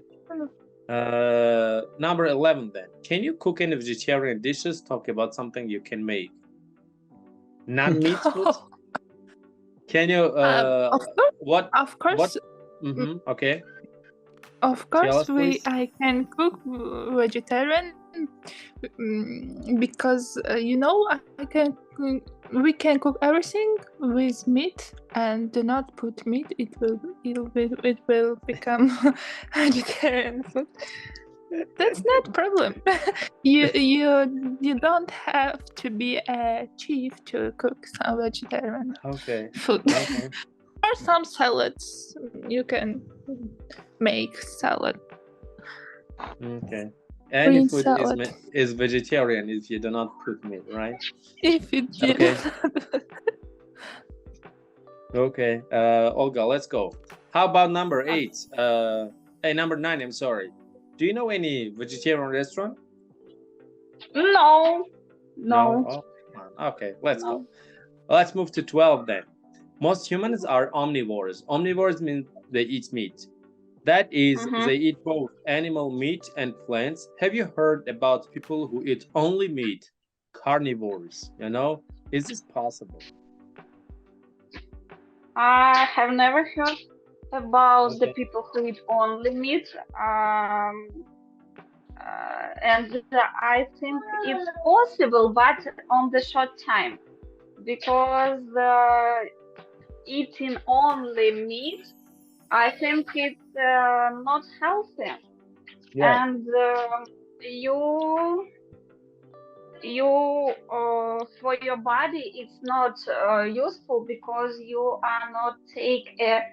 Number 11 then. Can you cook any vegetarian dishes? Talk about something you can make. Not meat food? Can you of course, what of course. What? Okay. Of course, I can cook vegetarian because we can cook everything with meat and do not put meat. It will become vegetarian food. That's not problem. you don't have to be a chief to cook some vegetarian food. Okay. Or some salads. You can make salad. Okay. Any food is vegetarian if you do not put meat, right? If you do. Okay. Olga, let's go. How about number 8? Number 9, I'm sorry. Do you know any vegetarian restaurant? No. Oh, Okay, let's go. Let's move to 12 then. Most humans are omnivores. Omnivores mean they eat meat. That is, they eat both animal meat and plants. Have you heard about people who eat only meat? Carnivores, you know? Is this possible? I have never heard about the Okay. people who eat only meat. And I think it's possible, but on the short time, because eating only meat, I think it's not healthy, Yeah. and you for your body it's not useful because you are not take a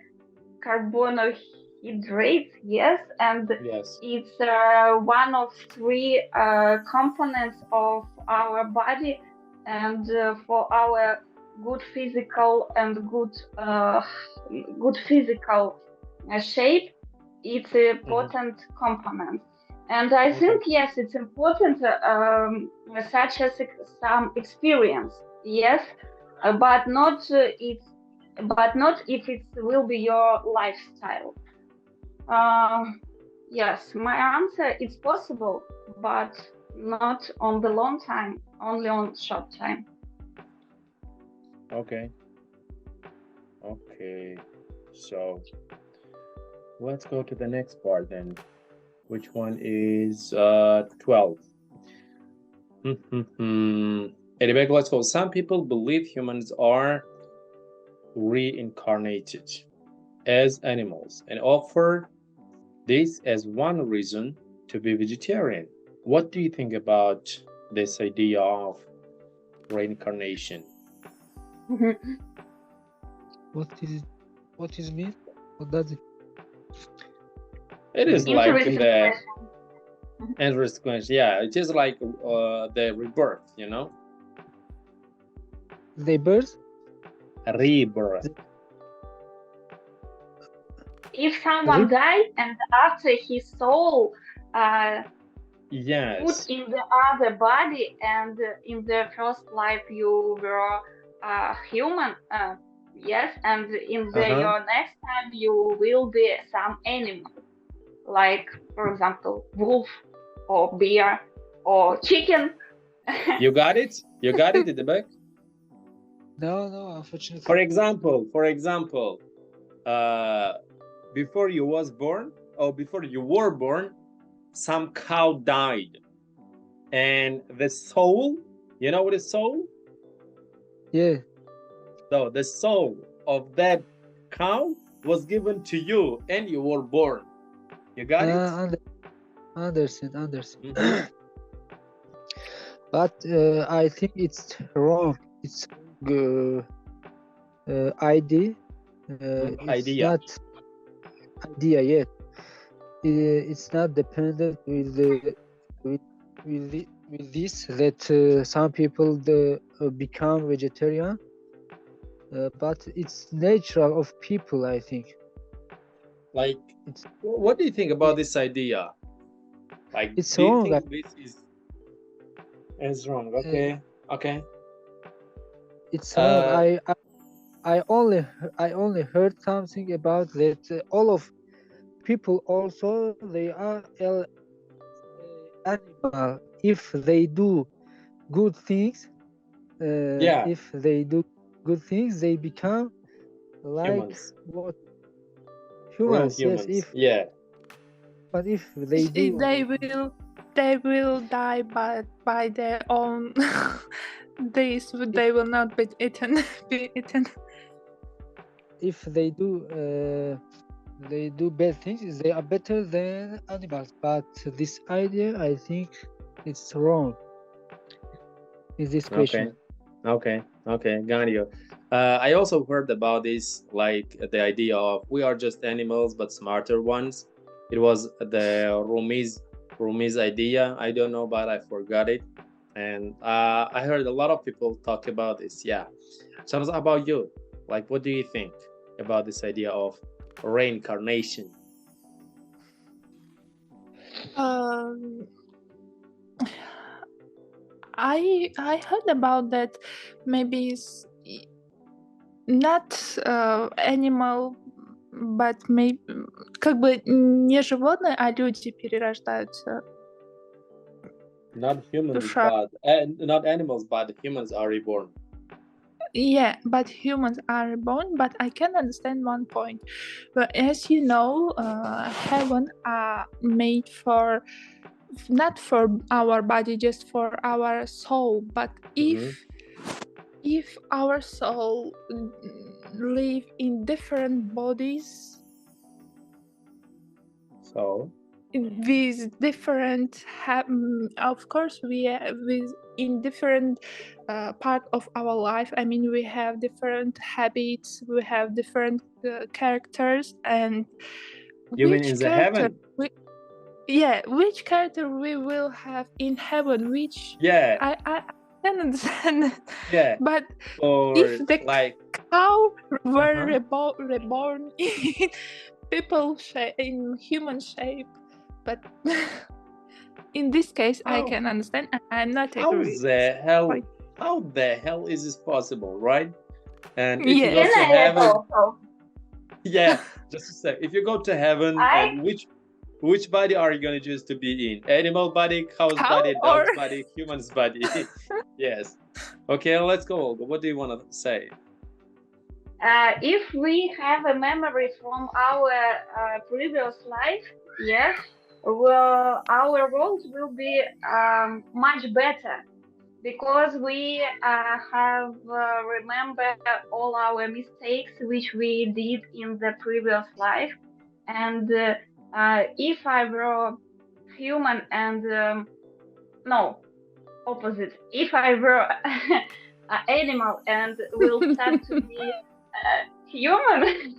carbohydrates, yes, and Yes. it's one of three components of our body, and for our good physical and good physical shape, it's an important component. And I think yes, it's important, such as some experience, yes, but not if it will be your lifestyle. Yes, my answer is possible, but not on the long time, only on short time. Okay. Okay. So let's go to the next part then. Which one is 12? Anyway, let's go. Some people believe humans are reincarnated as animals and offer this as one reason to be vegetarian. What do you think about this idea of reincarnation? What is meat? What does it? It is like Interesting the question. interesting question. Yeah, it is like the rebirth, you know? They birth? Rebirth. If someone died and after his soul Yes. put in the other body, and in the first life you were human, yes, and in your next time you will be some animal, like for example wolf or bear or chicken. You got it? You got it at the back? No, unfortunately. For example, before you was born or before you were born, some cow died, and the soul, you know what is soul? Yeah. So the soul of that cow was given to you, and you were born. You got it? Understand. But I think it's wrong. It's idea. It's Idea. not idea yet. It's not dependent with this that some people become vegetarian, but it's natural of people, I think. Like, what do you think about this idea? Like, it's do you wrong. think this is wrong? Okay. It's wrong. I only heard something about that. All of people also they are animal if they do good things. If they do good things, they become like humans. what? Humans. Yes. But if they do, they will die by their own. They will not be eaten. If they do bad things, they are better than animals. But this idea, I think, it's wrong. In this question. Okay, got you. I also heard about this, like the idea of we are just animals but smarter ones. It was the Rumi's idea. I don't know, but I forgot it. And I heard a lot of people talk about this. Yeah. So how about you? Like, what do you think about this idea of reincarnation? I heard about that. Maybe it's not animal, but maybe как бы не животные, а люди перерождаются. Not humans, Душа. but not animals, but humans are reborn. Yeah, but humans are reborn. But I can understand one point. But as you know, heaven are made for not for our body, just for our soul. But if our soul live in different bodies, So with different of course we with in different part of our life. I mean, we have different habits, we have different characters, and you mean which in the character heaven? which character we will have in heaven, which Yeah, I can understand that. yeah. But Or if the like cow were reborn in people shape, in human shape, but in this case I How- can understand. I'm not how agree. the hell Right. how the hell is this possible, right? And if you Yeah. go to Can I add heaven, also? yeah, just a sec. If you go to heaven, and which body are you gonna choose to be in? Animal body, cow's Cow body, or dog's body, human's body? Yes. Okay, let's go, Olga. What do you want to say? If we have a memory from our previous life, yes, well, our roles will be much better because we have remember all our mistakes which we did in the previous life. And if I were human and no, opposite. If I were an animal and will start to be human,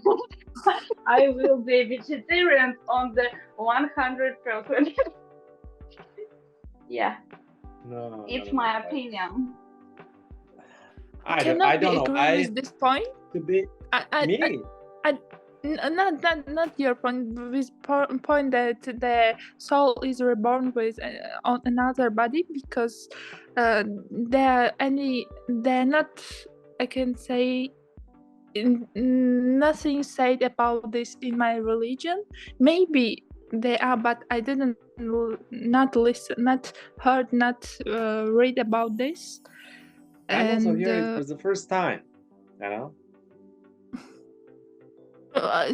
I will be vegetarian on the 100%. Yeah, No, it's no, my no. opinion. I cannot don't know. agree with this point. To be me. Not your point. With point that the soul is reborn with on another body, because they're not, I can say, nothing said about this in my religion. Maybe they are, but I didn't not listen, not heard, not read about this. I'm also And hearing it for the first time. You know.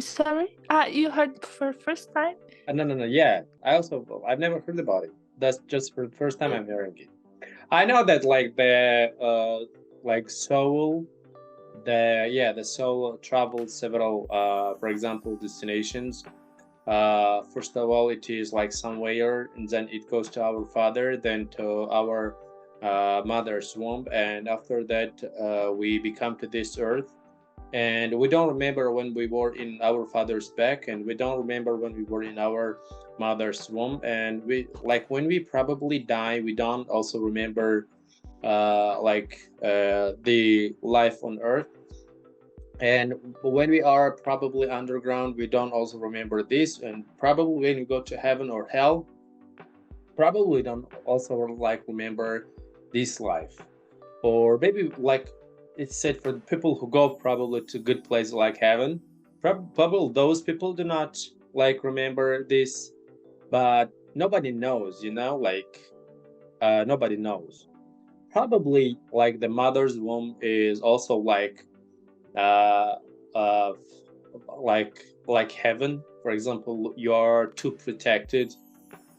sorry, you heard for first time? No. Yeah, I've never heard about it. That's just for the first time I'm hearing it. I know that like the soul, the soul travels several for example destinations. First of all, it is like somewhere, and then it goes to our father, then to our mother's womb, and after that we become to this earth. And we don't remember when we were in our father's back, and we don't remember when we were in our mother's womb. And we like when we probably die, we don't also remember the life on earth. And when we are probably underground, we don't also remember this. And probably when we go to heaven or hell, probably we don't also like remember this life. Or maybe like it's said for the people who go probably to good places like heaven, probably those people do not like remember this, but nobody knows, nobody knows. Probably like the mother's womb is also like uh, uh, like heaven. For example, you are too protected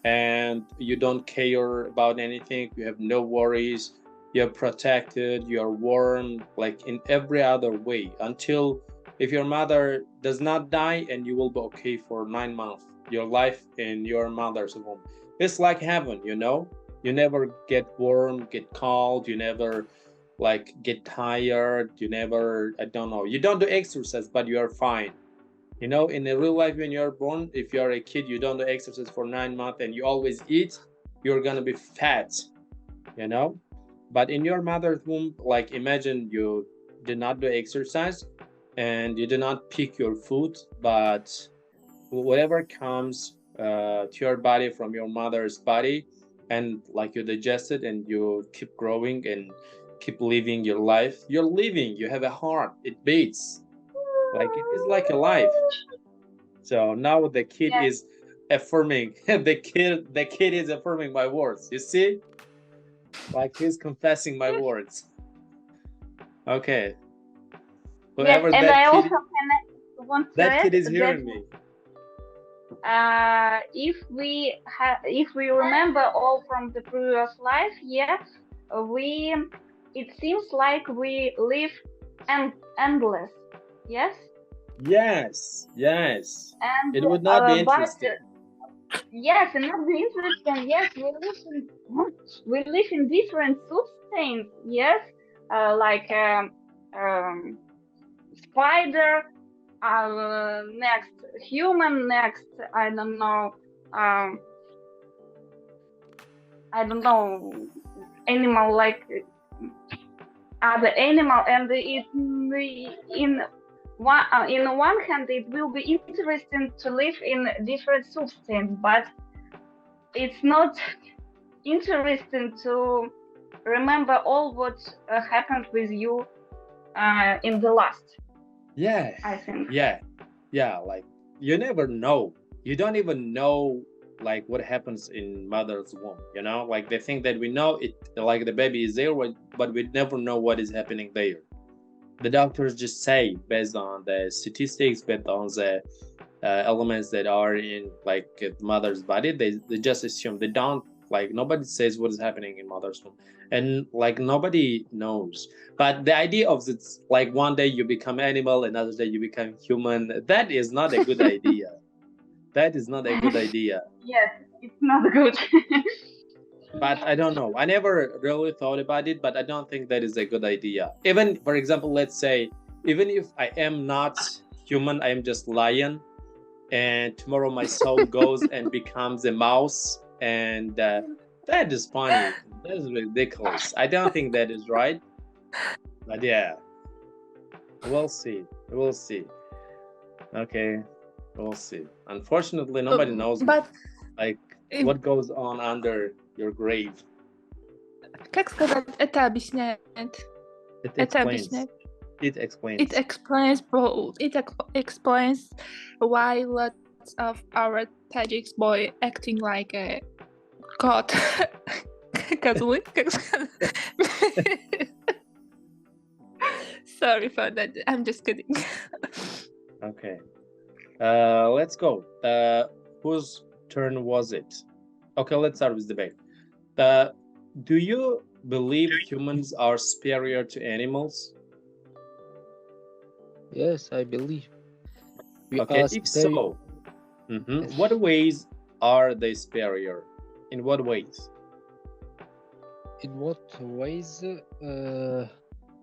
and you don't care about anything. You have no worries. You're protected. You're warm, like in every other way. Until if your mother does not die, and you will be okay for 9 months. Your life in your mother's womb. It's like heaven, You never get warm, get cold. You never like get tired. You never, I don't know. You don't do exercise, but you are fine. In the real life, when you're born, if you're a kid, you don't do exercise for 9 months and you always eat, you're gonna be fat, But in your mother's womb, like imagine you did not do exercise and you did not pick your food, but whatever comes to your body from your mother's body, and like you digest it and you keep growing and keep living your life. You're living, you have a heart, it beats, like it is like a life. So now the kid Yes. is affirming the kid is affirming my words, you see, like he's confessing my words. Okay, Yes, whoever and that I kid, also can want to that kid add is hearing me. that if we remember all from the previous life, yes, we it seems like we live endless. Yes, Yes, yes, and it would not be but interesting. yes, and not the interesting. Yes, we live in different substances. Yes, like spider, next human, next um, I don't know, animal like other animal, and in one hand it will be interesting to live in different substance, but it's not interesting to remember all what happened with you in the last. Yeah, I think. yeah, like you never know, you don't even know like what happens in mother's womb, you know, like they think that we know it, like the baby is there, but we never know what is happening there. The doctors just say based on the statistics, based on the elements that are in like mother's body, they just assume, they don't, like nobody says what is happening in mother's womb, and like nobody knows. But the idea of it's like one day you become animal, another day you become human, that is not a good idea. That is not a good idea. Yes, it's not good. But I don't know, I never really thought about it, but I don't think that is a good idea. Even for example, let's say even if I am not human, I am just lion, and tomorrow my soul goes and becomes a mouse, and that is funny, that is ridiculous, I don't think that is right. But yeah, we'll see. Okay, we'll see. Unfortunately nobody knows But like what goes on under your grave. как сказать, это объясняет. It Это explains. объясняет. It explains. It explains why lots of our Tajik boy acting like a god. Козлы, как сказать. Sorry for that. I'm just kidding. Okay. Let's go. Whose turn was it? Okay, let's start with debate. Do you believe humans are superior to animals? Yes, I believe. We Okay, are if superior. so, Yes. what ways are they superior? In what ways? In what ways?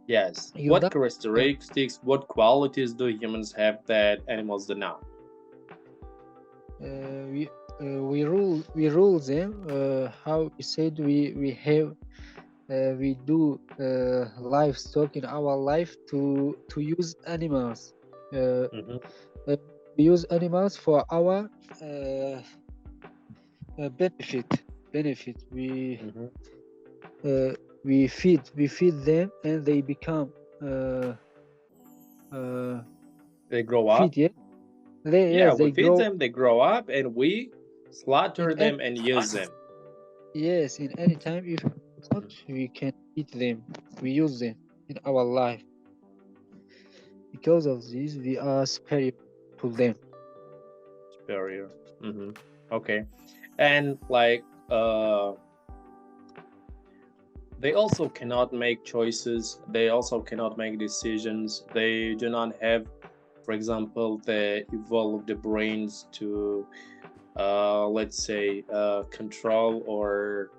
Yes. You What don't- characteristics, what qualities do humans have that animals do not? we rule them. How we said we have we do livestock in our life to use animals. Mhm. We use animals for our benefit. Mhm. We feed them and they become They grow up. feed. Yeah, they Yeah, yes we they feed grow. them, they grow up, and we slaughter In them and use them. Yes, in any time if not, we can eat them. We use them in our life. Because of this, we are superior to them. Superior. Okay. And like they also cannot make choices, they also cannot make decisions, they do not have, for example, the evolved brains to let's say control or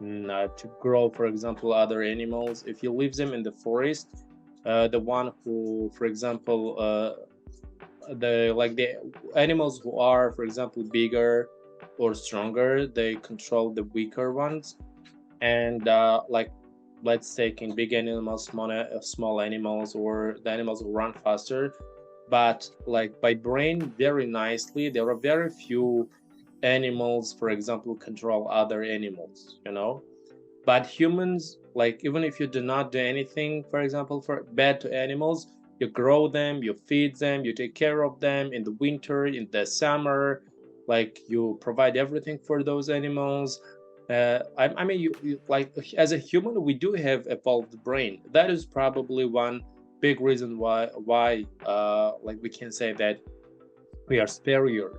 to grow, for example, other animals. If you leave them in the forest, the one who, for example, the animals who are, for example, bigger or stronger, they control the weaker ones. And like let's take in big animals, small animals, or the animals who run faster, but like by brain very nicely, there are very few animals, for example, control other animals, you know. But humans, like even if you do not do anything, for example, for bad to animals, you grow them, you feed them, you take care of them in the winter, in the summer, like you provide everything for those animals. I mean, you like as a human, we do have evolved brain. That is probably one big reason why like we can say that we are superior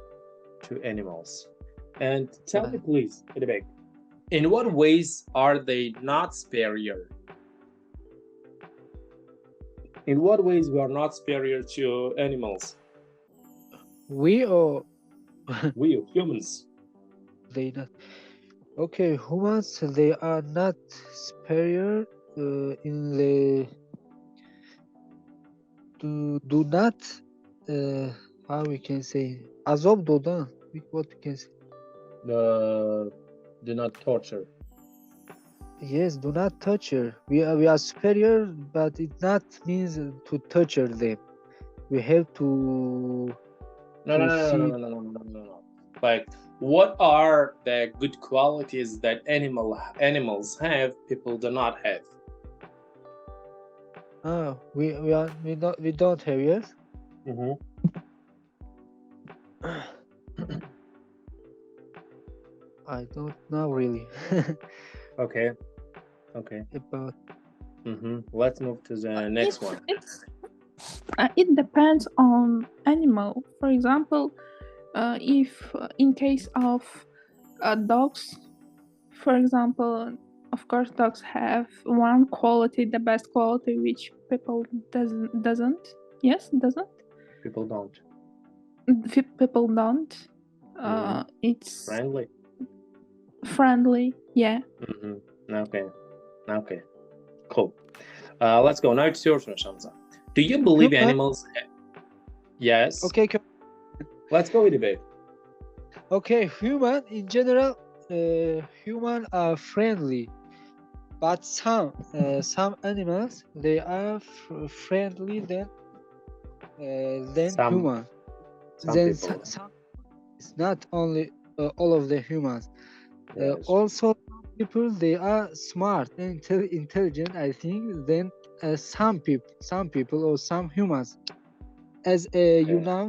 to animals. And tell me, please, Idibek, in what ways are they not superior? In what ways we are not superior to animals? We or We humans. they not? Okay, humans they are not superior in the do not how we can say azab dodan. What we can say? Do not torture. Yes, do not torture. We are superior, but it not means to torture them. We have to No, no, to no, no, see. no, no, no, no, no, no. Like, what are the good qualities that animals have, people do not have? We don't have, yes. Mm-hmm. I don't know really Okay. Okay. about. Mm-hmm. Let's move to the next one. It depends on animal. For example, if in case of dogs, for example, of course, dogs have one quality, the best quality, which people doesn't. Yes, doesn't. People don't. People don't. It's Friendly. friendly. Yeah. Mm-hmm. Okay. Okay. Cool. Let's go. Now it's your turn, Shamsa. Do you believe animals? Yes. Okay. Let's go with debate. Okay, human in general, human are friendly, but some animals they are friendly than Some human. people. Some it's not only all of the humans. Yes. Also, people they are smart and intelligent. I think than some people or some humans. As you know,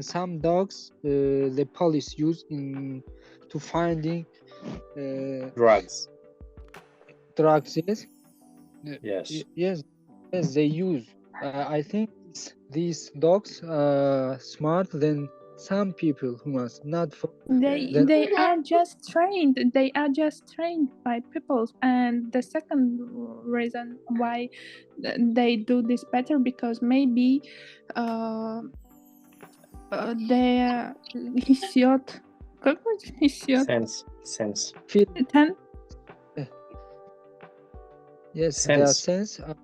some dogs the police use in to finding Drugs. drugs. Yes. Yes. Yes, they use. I think these dogs are smart than some people who must not. They are just trained. They are just trained by people. And the second reason why they do this better, because maybe their hissiyat, Sense. Yes, their sense are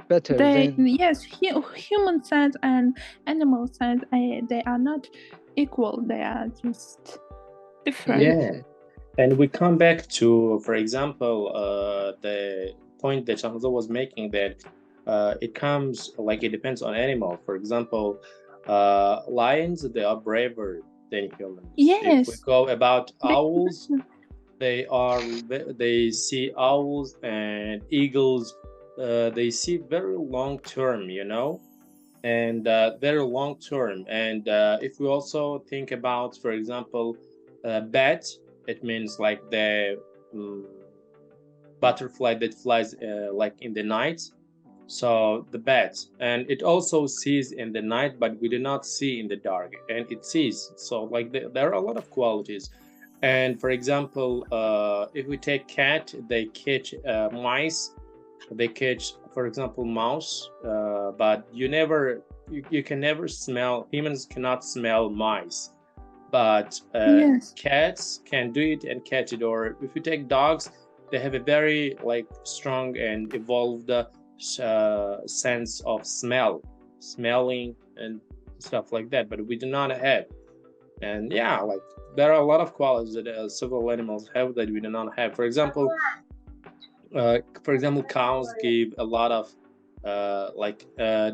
better than. Yes, human sense and animal sense, they are not equal. They are just different. Yeah. And we come back to, for example, the point that Shamsa was making, that it comes like it depends on animal. For example, lions, they are braver than humans. Yes. If we go about owls, they see owls and eagles. They see very long term, you know, and very long term. And if we also think about, for example, bat, it means like the butterfly that flies like in the night. So the bat, and it also sees in the night, but we do not see in the dark, and it sees. So like there are a lot of qualities. And for example, if we take cat, they catch mice, they catch, for example, mouse, but you can never smell, humans cannot smell mice, but Yes. cats can do it and catch it. Or if you take dogs, they have a very like strong and evolved sense of smelling and stuff like that, but we do not have. And yeah, like there are a lot of qualities that several animals have that we do not have. For example, cows give a lot of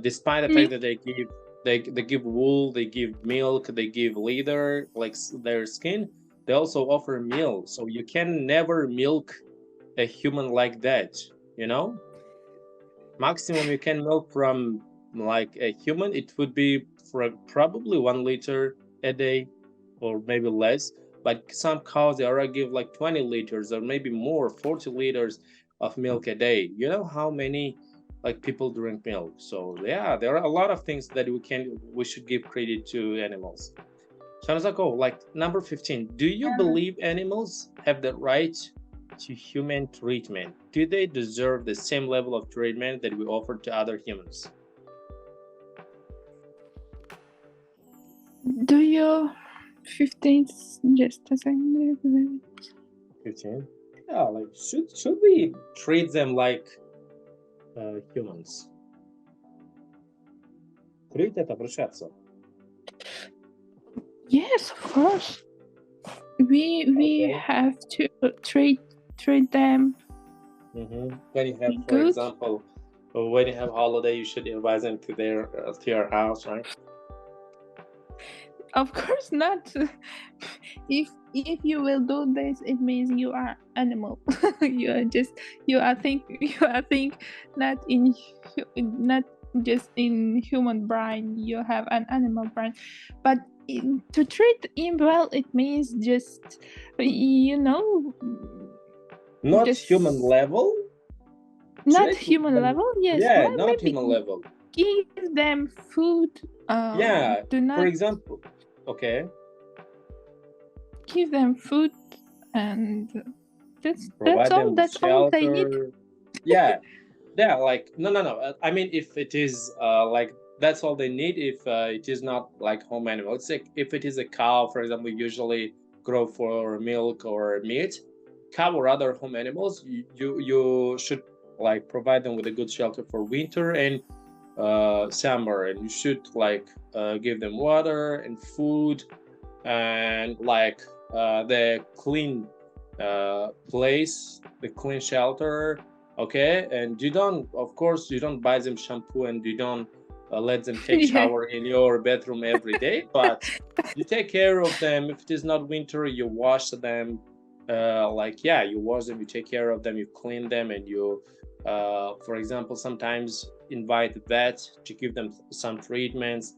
despite the fact that they give wool, they give milk, they give leather, like their skin. They also offer milk, so you can never milk a human like that, you know. Maximum you can milk from like a human, it would be for probably 1 liter a day, or maybe less. But some cows, they already give like 20 liters or maybe more, 40 liters of milk a day. You know how many like people drink milk? So yeah, there are a lot of things that we should give credit to animals. Shanazako, like number 15, do you believe animals have the right to human treatment? Do they deserve the same level of treatment that we offer to other humans? Do you 15th just a second? 15? Yeah, like should we treat them like humans? Treat это обращаться. Yes, of course. We Okay. have to treat them When you have, for good. example, when you have holiday, you should invite them to your house, right? Of course not. If you will do this, it means you are animal. you are think not just in human brain. You have an animal brain, but to treat him well, it means just Not just human level. not Treat human them- level. Yes, Yeah, well, not maybe human level. give them food. Yeah. Do not For example, okay. give them food, and that's Provide them all. with That's all they need. shelter. Yeah, like no. I mean, if it is like that's all they need. If it is not like home animal, it's like if it is a cow, for example, usually grow for milk or meat. Cow or other home animals, you should like provide them with a good shelter for winter and summer, and you should like give them water and food and like the clean place, the clean shelter. Okay, and you don't, of course, you don't buy them shampoo and you don't let them take Yeah. shower in your bedroom every day, but you take care of them. If it is not winter, you wash them. You wash them, you take care of them, you clean them, and you, for example, sometimes invite the vet to give them some treatments.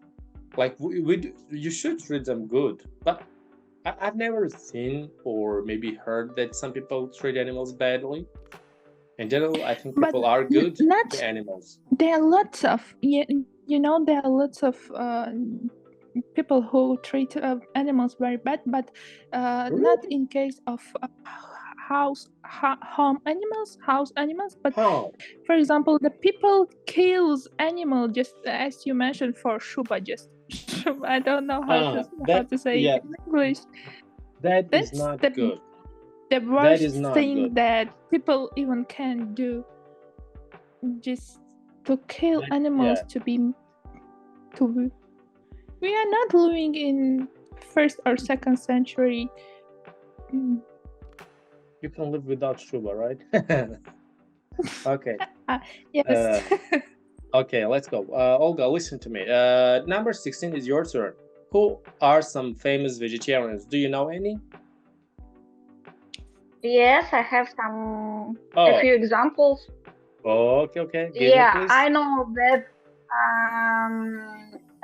Like you should treat them good, but I've never seen or maybe heard that some people treat animals badly. In general, I think But people are good not- to animals. There are lots of there are lots of people who treat animals very bad, but not in case of home animals, but How? for example, the people kills animal just as you mentioned for shuba, just I don't know how to say it in English. That That's is not the- good. The worst is not thing good. that people even can do, just to kill animals we are not living in 1st or 2nd century. You can live without Shuba, right? Okay. Yes. Okay, let's go. Olga, listen to me. Number 16 is your turn. Who are some famous vegetarians? Do you know any? Yes, I have a few examples. Okay. Give me, please. I know that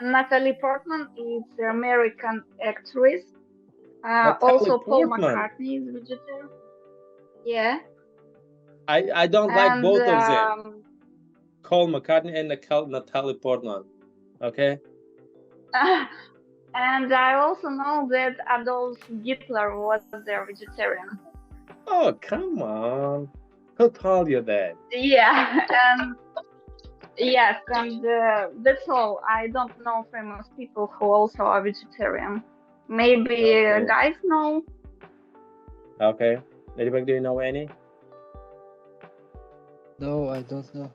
Natalie Portman is an American actress. Also, Paul Portman. McCartney is vegetarian. Yeah. I don't like And both of them. Paul McCartney and Natalie Portman. Okay. and I also know that Adolf Hitler was a vegetarian. Oh, come on. Who told you that? Yeah, and yes, and that's all. I don't know famous people who also are vegetarian. Maybe Okay. guys know. Okay. Anybody, do you know any? No, I don't know.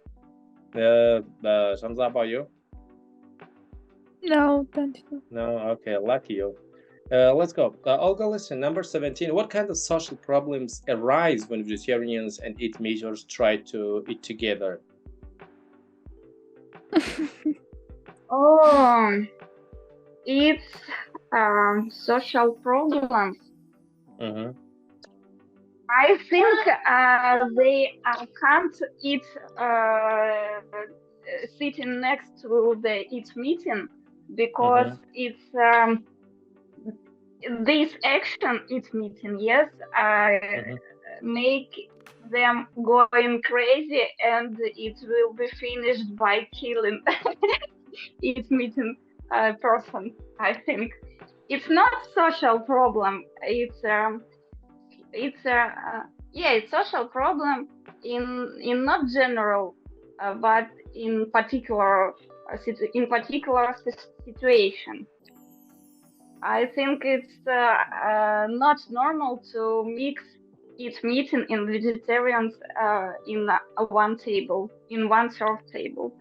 Shamsa, about you? No, don't know. No, okay, lucky you. Let's go. Olga, listen, number 17. What kind of social problems arise when vegetarians and eat meaters try to eat together? Oh, it's social problems. Mm-hmm. I think they can't eat sitting next to the eat meeting because Mm-hmm. it's this action eat meeting, yes, Mm-hmm. make them going crazy and it will be finished by killing eat meeting person. I think it's not social problem. It's yeah, it's social problem in not general, but in particular situation. I think it's not normal to mix eat meat and vegetarians in one table, in one served table.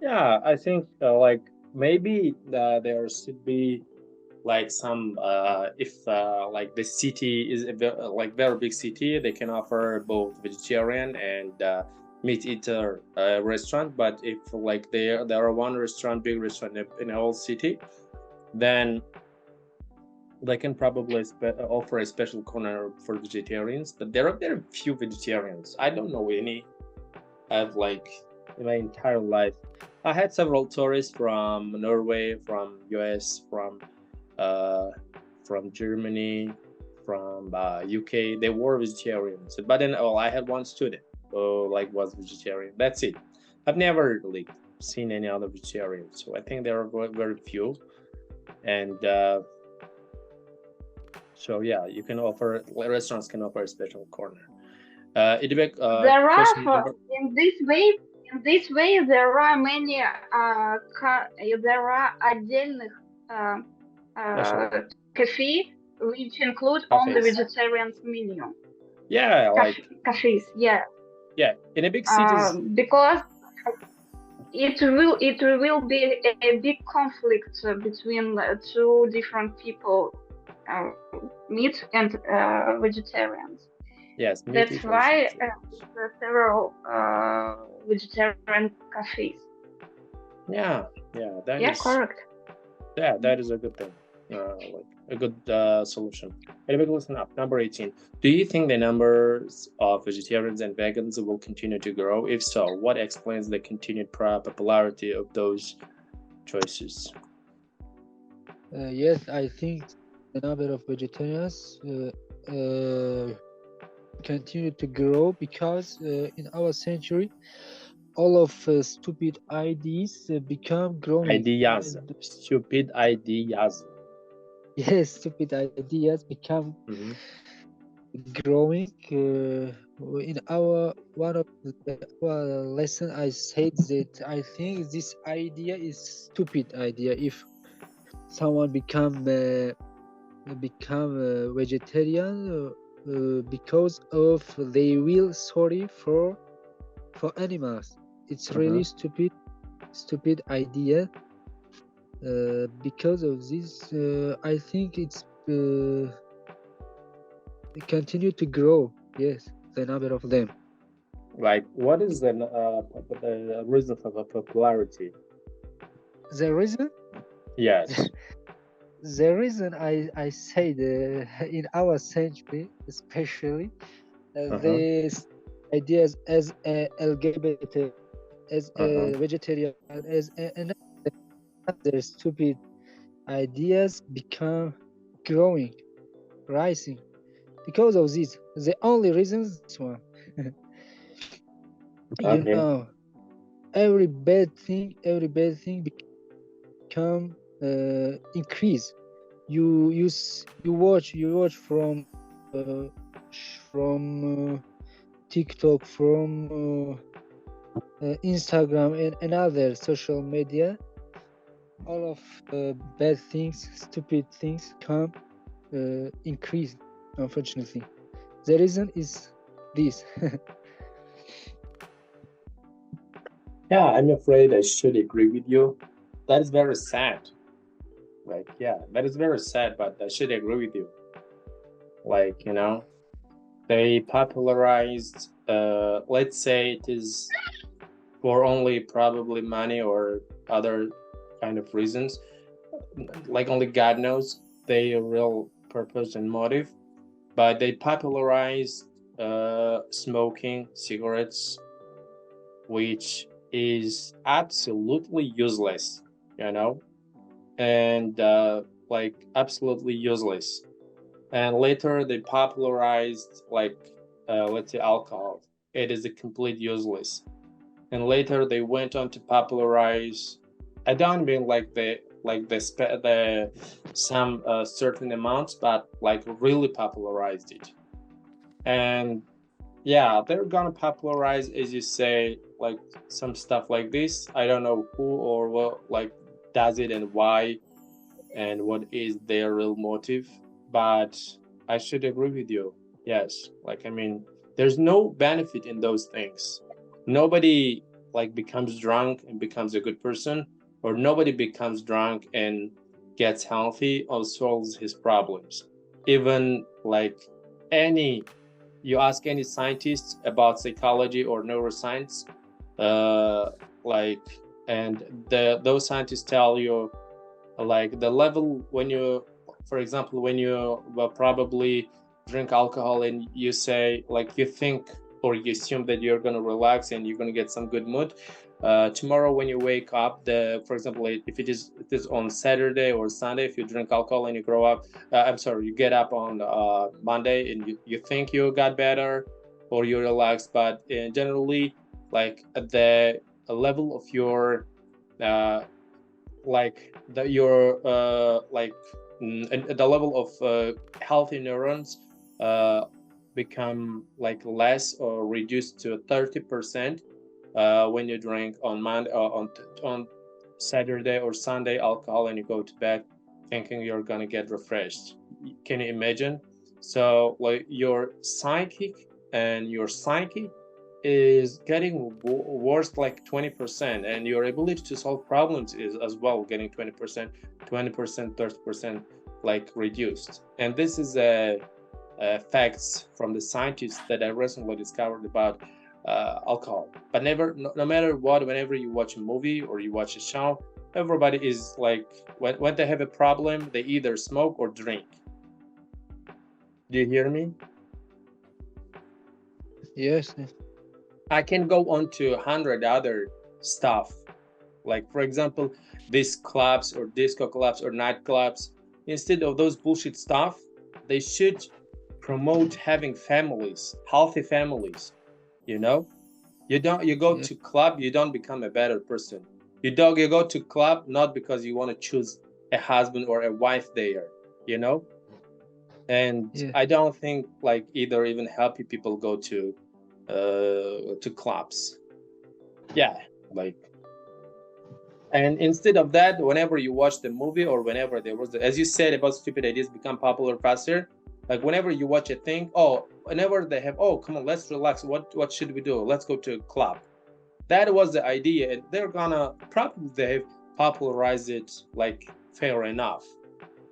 Yeah, I think like maybe there should be like some if like the city is like very big city, they can offer both vegetarian and meat eater restaurant. But if like there are one restaurant, big restaurant in a whole city, then they can probably offer a special corner for vegetarians. But there are very few vegetarians. I don't know any. I've like in my entire life, I had several tourists from Norway, from US, uh, from Germany, from UK. They were vegetarians, but then I had one student who like was vegetarian. That's it. I've never like seen any other vegetarians, so I think there are very few. And so yeah, you can offer restaurants can offer a special corner. There are Question number. in this way there are many there are отдельных Special cafe which include only cafes. vegetarian menu. Yeah, like Cafes, yeah. yeah, in a big cities. Because it will be a big conflict between two different people, uh, meat and vegetarians. Yes, meat That's eaters. why there are several vegetarian cafes. Yeah, that Yeah, is correct. that is a good thing. Like a good solution. Anyway, listen up. Number 18. Do you think the numbers of vegetarians and vegans will continue to grow? If so, what explains the continued popularity of those choices? Yes, I think the number of vegetarians continue to grow because in our century, all of stupid ideas become growing. Ideas, stupid ideas. Yes, stupid ideas become Mhm. growing. In our one of our lesson, I said that I think this idea is stupid idea. If someone become vegetarian because of they will sorry for animals, it's really stupid idea. Because of this, I think it's continue to grow. Yes, the number of them. Like, what is the reason for the popularity? The reason Yes. the reason I said in our century, especially these ideas as LGBT, as a vegetarian, as another stupid ideas become growing, rising because of this. The only reason is this one. You Okay. know, every bad thing become increase. You watch from TikTok, from Instagram and other social media. All of bad things, stupid things come increase. Unfortunately, the reason is this. Yeah, I'm afraid I should agree with you. That is very sad. Like, yeah, that is very sad, but I should agree with you. Like, they popularized, let's say it is for only probably money or other kind of reasons. Like only God knows their real purpose and motive. But they popularized smoking cigarettes, which is absolutely useless, you know, and like absolutely useless. And later they popularized like let's say alcohol. It is a complete useless. And later they went on to popularize. I don't mean like the some certain amounts, but like really popularized it. And yeah, they're gonna popularize, as you say, like some stuff like this. I don't know who or what like does it and why and what is their real motive, but I should agree with you. Yes, like I mean, there's no benefit in those things. Nobody like becomes drunk and becomes a good person, or nobody becomes drunk and gets healthy or solves his problems. Even like any you ask any scientist about psychology or neuroscience, like, and those scientists tell you, like, the level when you, for example, when you will probably drink alcohol and you say, like, you think or you assume that you're going to relax and you're going to get some good mood. Tomorrow when you wake up, for example, if it is on Saturday or Sunday, if you drink alcohol and you grow up, you get up on Monday and you think you got better or you relax, but generally, like, the level of your like the level of healthy neurons become like less or reduced to 30% when you drink on Monday on Saturday or Sunday alcohol and you go to bed thinking you're gonna get refreshed. Can you imagine? So like your psychic and your psyche is getting worse like 20%, and your ability to solve problems is as well getting 20%, 30% like reduced. And this is facts from the scientists that I recently discovered about alcohol. But no matter what, whenever you watch a movie or you watch a show, everybody is like, when they have a problem, they either smoke or drink. Do you hear me? Yes. I can go on to 100 other stuff. Like, for example, these clubs or disco clubs or nightclubs, instead of those bullshit stuff, they should promote having families, healthy families. You know, you go to club, you don't become a better person. You go to club not because you want to choose a husband or a wife there, you know. And I don't think like either even healthy people go to clubs. Yeah, like, and instead of that, whenever you watch the movie or whenever there was as you said about stupid ideas become popular faster, like whenever you watch a thing, whenever they have, come on, let's relax, what should we do, let's go to a club. That was the idea, and they're gonna probably they've popularized it like fair enough,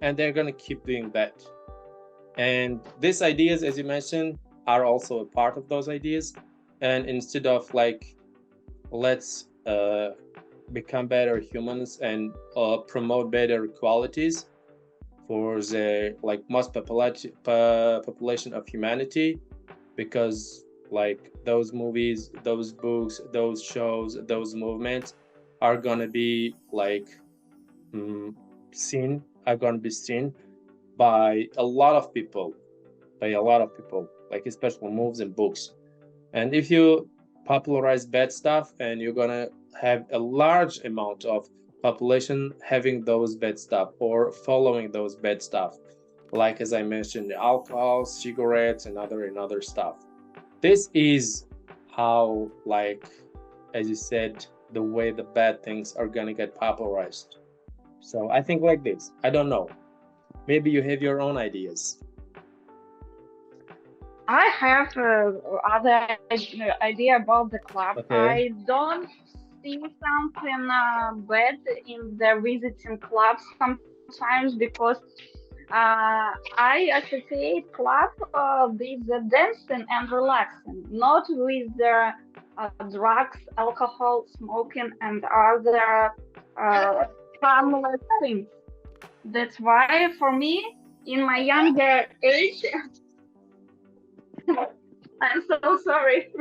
and they're gonna keep doing that. And these ideas, as you mentioned, are also a part of those ideas. And instead of like, let's become better humans and promote better qualities for the like most population of humanity, because like those movies, those books, those shows, those movements are gonna be like seen by a lot of people, like especially movies and books. And if you popularize bad stuff, and you're gonna have a large amount of population having those bad stuff or following those bad stuff, like as I mentioned, alcohol, cigarettes, and other stuff. This is how, like as you said, the way the bad things are gonna get popularized. So I think like this. I don't know. Maybe you have your own ideas. I have other idea about the club. Okay. I don't see something bad in the visiting clubs sometimes, because I associate club with the dancing and relaxing, not with the drugs, alcohol, smoking, and other harmless things. That's why, for me, in my younger age, I'm so sorry.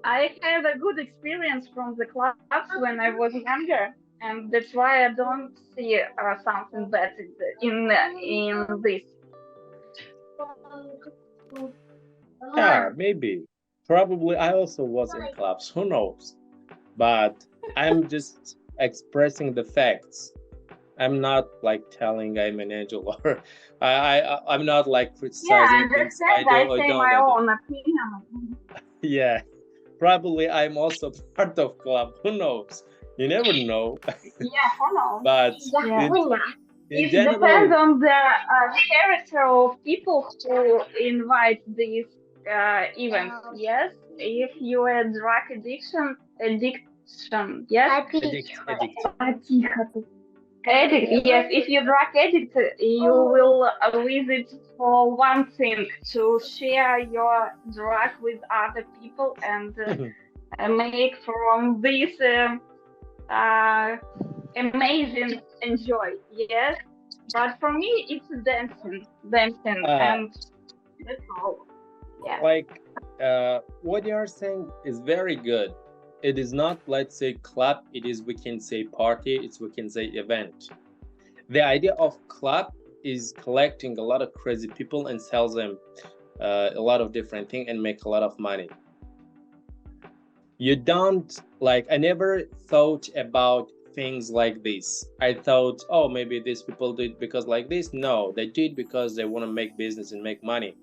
I had a good experience from the clubs when I was younger, and that's why I don't see something bad in this. Yeah, maybe. Probably I also was in clubs. Who knows? But I'm just expressing the facts. I'm not like telling I'm an angel or I'm not like Yeah, I criticizing things I understand. do I or say don't my I do. own opinion. Yeah, probably I'm also part of club. Who knows? You never know. Yeah, who knows? But Yeah. in It depends general, on the character of people who invite these events. Yes, if you are addiction, yes. addict. Addict, yes. If you're drug addict, you will visit for one thing to share your drug with other people and make from this amazing enjoy. Yes, but for me, it's dancing, uh, and that's all. Yeah. like what you are saying is very good. It is not, let's say, club. It is, we can say, party. It's, we can say, event. The idea of club is collecting a lot of crazy people and sells them a lot of different things and make a lot of money. You don't, like, I never thought about things like this. I thought, oh, maybe these people do it because like this. No, they do it because they want to make business and make money.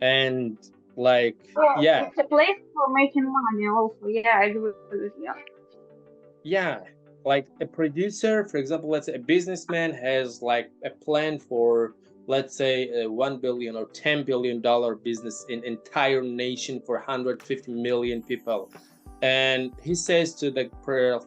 And like, yeah, It's a place for making money. Also, yeah, I agree with you. yeah, like a producer, for example, let's say a businessman has like a plan for, let's say, a 1 billion or $10 billion business in entire nation for 150 million people. And he says to the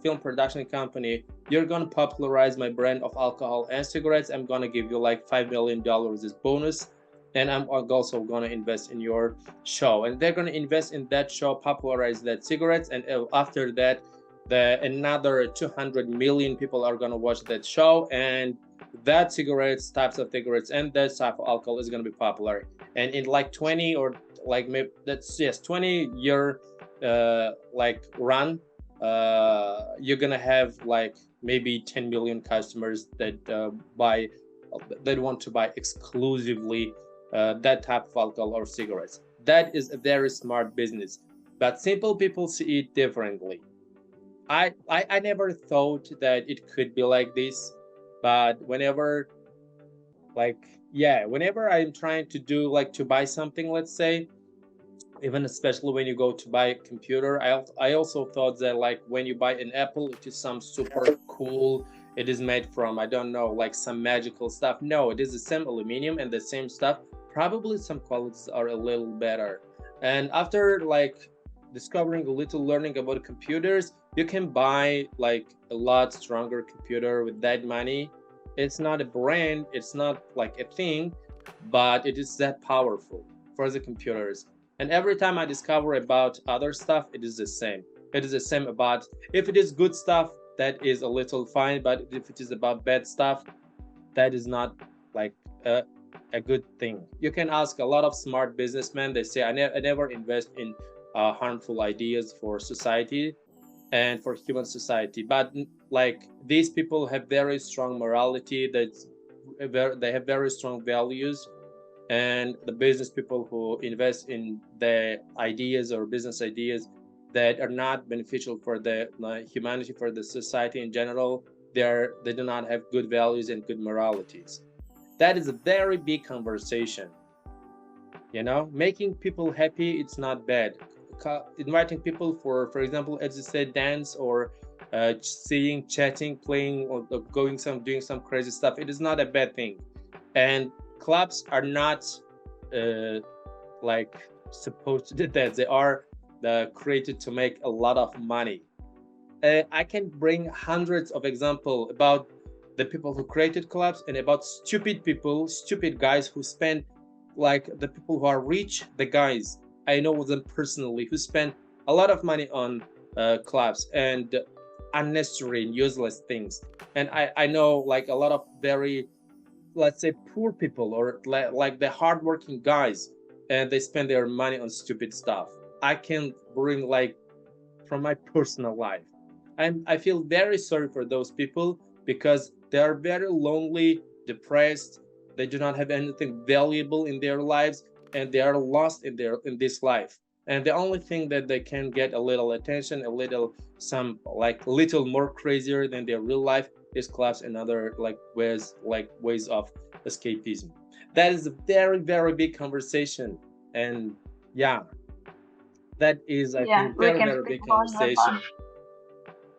film production company, you're going to popularize my brand of alcohol and cigarettes. I'm going to give you like $5 million as bonus. And I'm also going to invest in your show. And they're going to invest in that show, popularize that cigarettes. And after that, another 200 million people are going to watch that show. And that types of cigarettes, and that type of alcohol is going to be popular. And in like 20 or like maybe that's, yes, 20-year like run, you're gonna have like maybe 10 million customers that want to buy exclusively that type of alcohol or cigarettes. That is a very smart business, but simple people see it differently. I never thought that it could be like this, but whenever, like, yeah, whenever I'm trying to do, like, to buy something, let's say, even especially when you go to buy a computer, I also thought that, like, when you buy an Apple, it is some super cool, it is made from, I don't know, like some magical stuff. No, it is the same aluminum and the same stuff. Probably some qualities are a little better. And after like discovering a little, learning about computers, you can buy like a lot stronger computer with that money. It's not a brand, it's not like a thing, but it is that powerful for the computers. And every time I discover about other stuff, it is the same. It is the same about, if it is good stuff, that is a little fine, but if it is about bad stuff, that is not like a good thing. You can ask a lot of smart businessmen. They say, I never invest in harmful ideas for society and for human society. But like, these people have very strong morality, they have very strong values. And the business people who invest in the ideas or business ideas that are not beneficial for the humanity, for the society in general, they do not have good values and good moralities. That is a very big conversation. Making people happy, it's not bad. Inviting people for example, as you said, dance or seeing, chatting, playing, or doing some crazy stuff, it is not a bad thing. And clubs are not like supposed to do that. They are created to make a lot of money. I can bring hundreds of examples about the people who created clubs and about stupid guys who spend, like, the people who are rich, the guys I know them personally who spend a lot of money on clubs and unnecessary and useless things. And I know like a lot of very, let's say, poor people or like the hardworking guys, and they spend their money on stupid stuff. I can bring like from my personal life. I feel very sorry for those people because they are very lonely, depressed. They do not have anything valuable in their lives, and they are lost in this life. And the only thing that they can get a little attention, a little little more crazier than their real life is clubs and other ways of escapism. That is a very, very big conversation, and yeah, that is, I think, we very, can very speak big more in the conversation. past.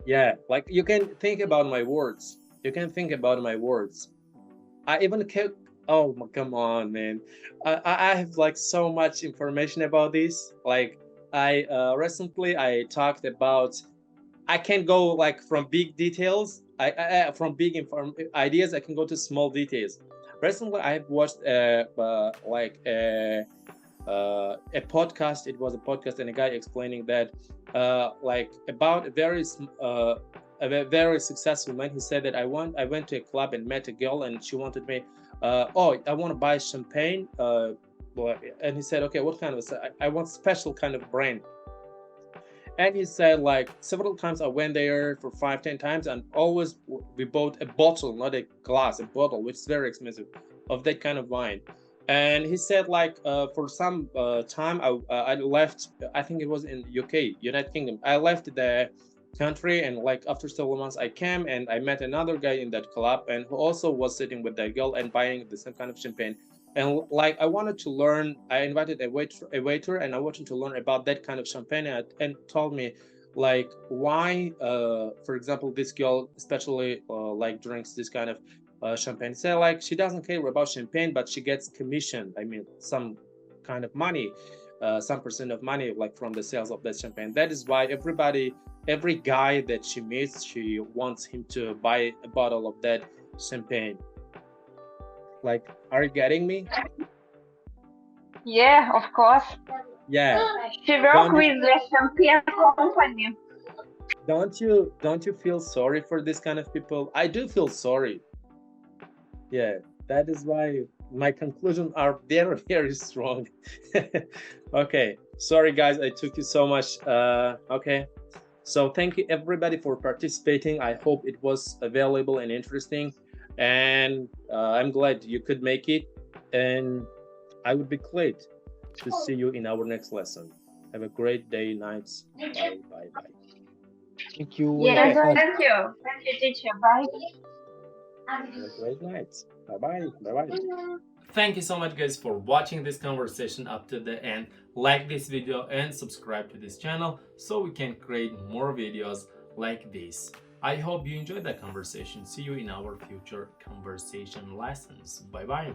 Yeah, like you can think about my words. You can think about my words. I even can. Oh, come on, man. I have like so much information about this. Like I recently I talked about. I can go like from big details. From big ideas. I can go to small details. Recently, I've watched a podcast. It was a podcast, and a guy explaining that about a very successful man. He said that I went to a club and met a girl, and she wanted me. I want to buy champagne. And he said, okay, what kind of? I want special kind of brand. And he said like several times I went there for 5-10 times, and always we bought a bottle, not a glass, a bottle, which is very expensive, of that kind of wine. And he said like for some time I left. I think it was in UK, United Kingdom. I left the country, and like after several months I came and I met another guy in that club, and who also was sitting with that girl and buying the same kind of champagne. And like I wanted to learn, I invited a waiter, and I wanted to learn about that kind of champagne, and told me like why for example this girl especially like drinks this kind of champagne. So like she doesn't care about champagne, but she gets commission, I mean some kind of money, some percent of money like from the sales of that champagne. That is why every guy that she meets, she wants him to buy a bottle of that champagne. Like, are you getting me? Yeah, of course. Yeah. She worked with the champagne company. Don't you feel sorry for this kind of people? I do feel sorry. Yeah, that is why my conclusions are very, very strong. Okay, sorry guys, I took you so much. Okay, so thank you everybody for participating. I hope it was available and interesting, and I'm glad you could make it, and I would be glad to see you in our next lesson. Have a great day, nights. Bye, bye, bye. Thank you. Yes, Okay. thank you, teacher. Bye. Have a great night. Bye, bye, bye, bye. Thank you so much guys for watching this conversation up to the end. Like this video and subscribe to this channel so we can create more videos like this. I hope you enjoyed that conversation. See you in our future conversation lessons. Bye bye.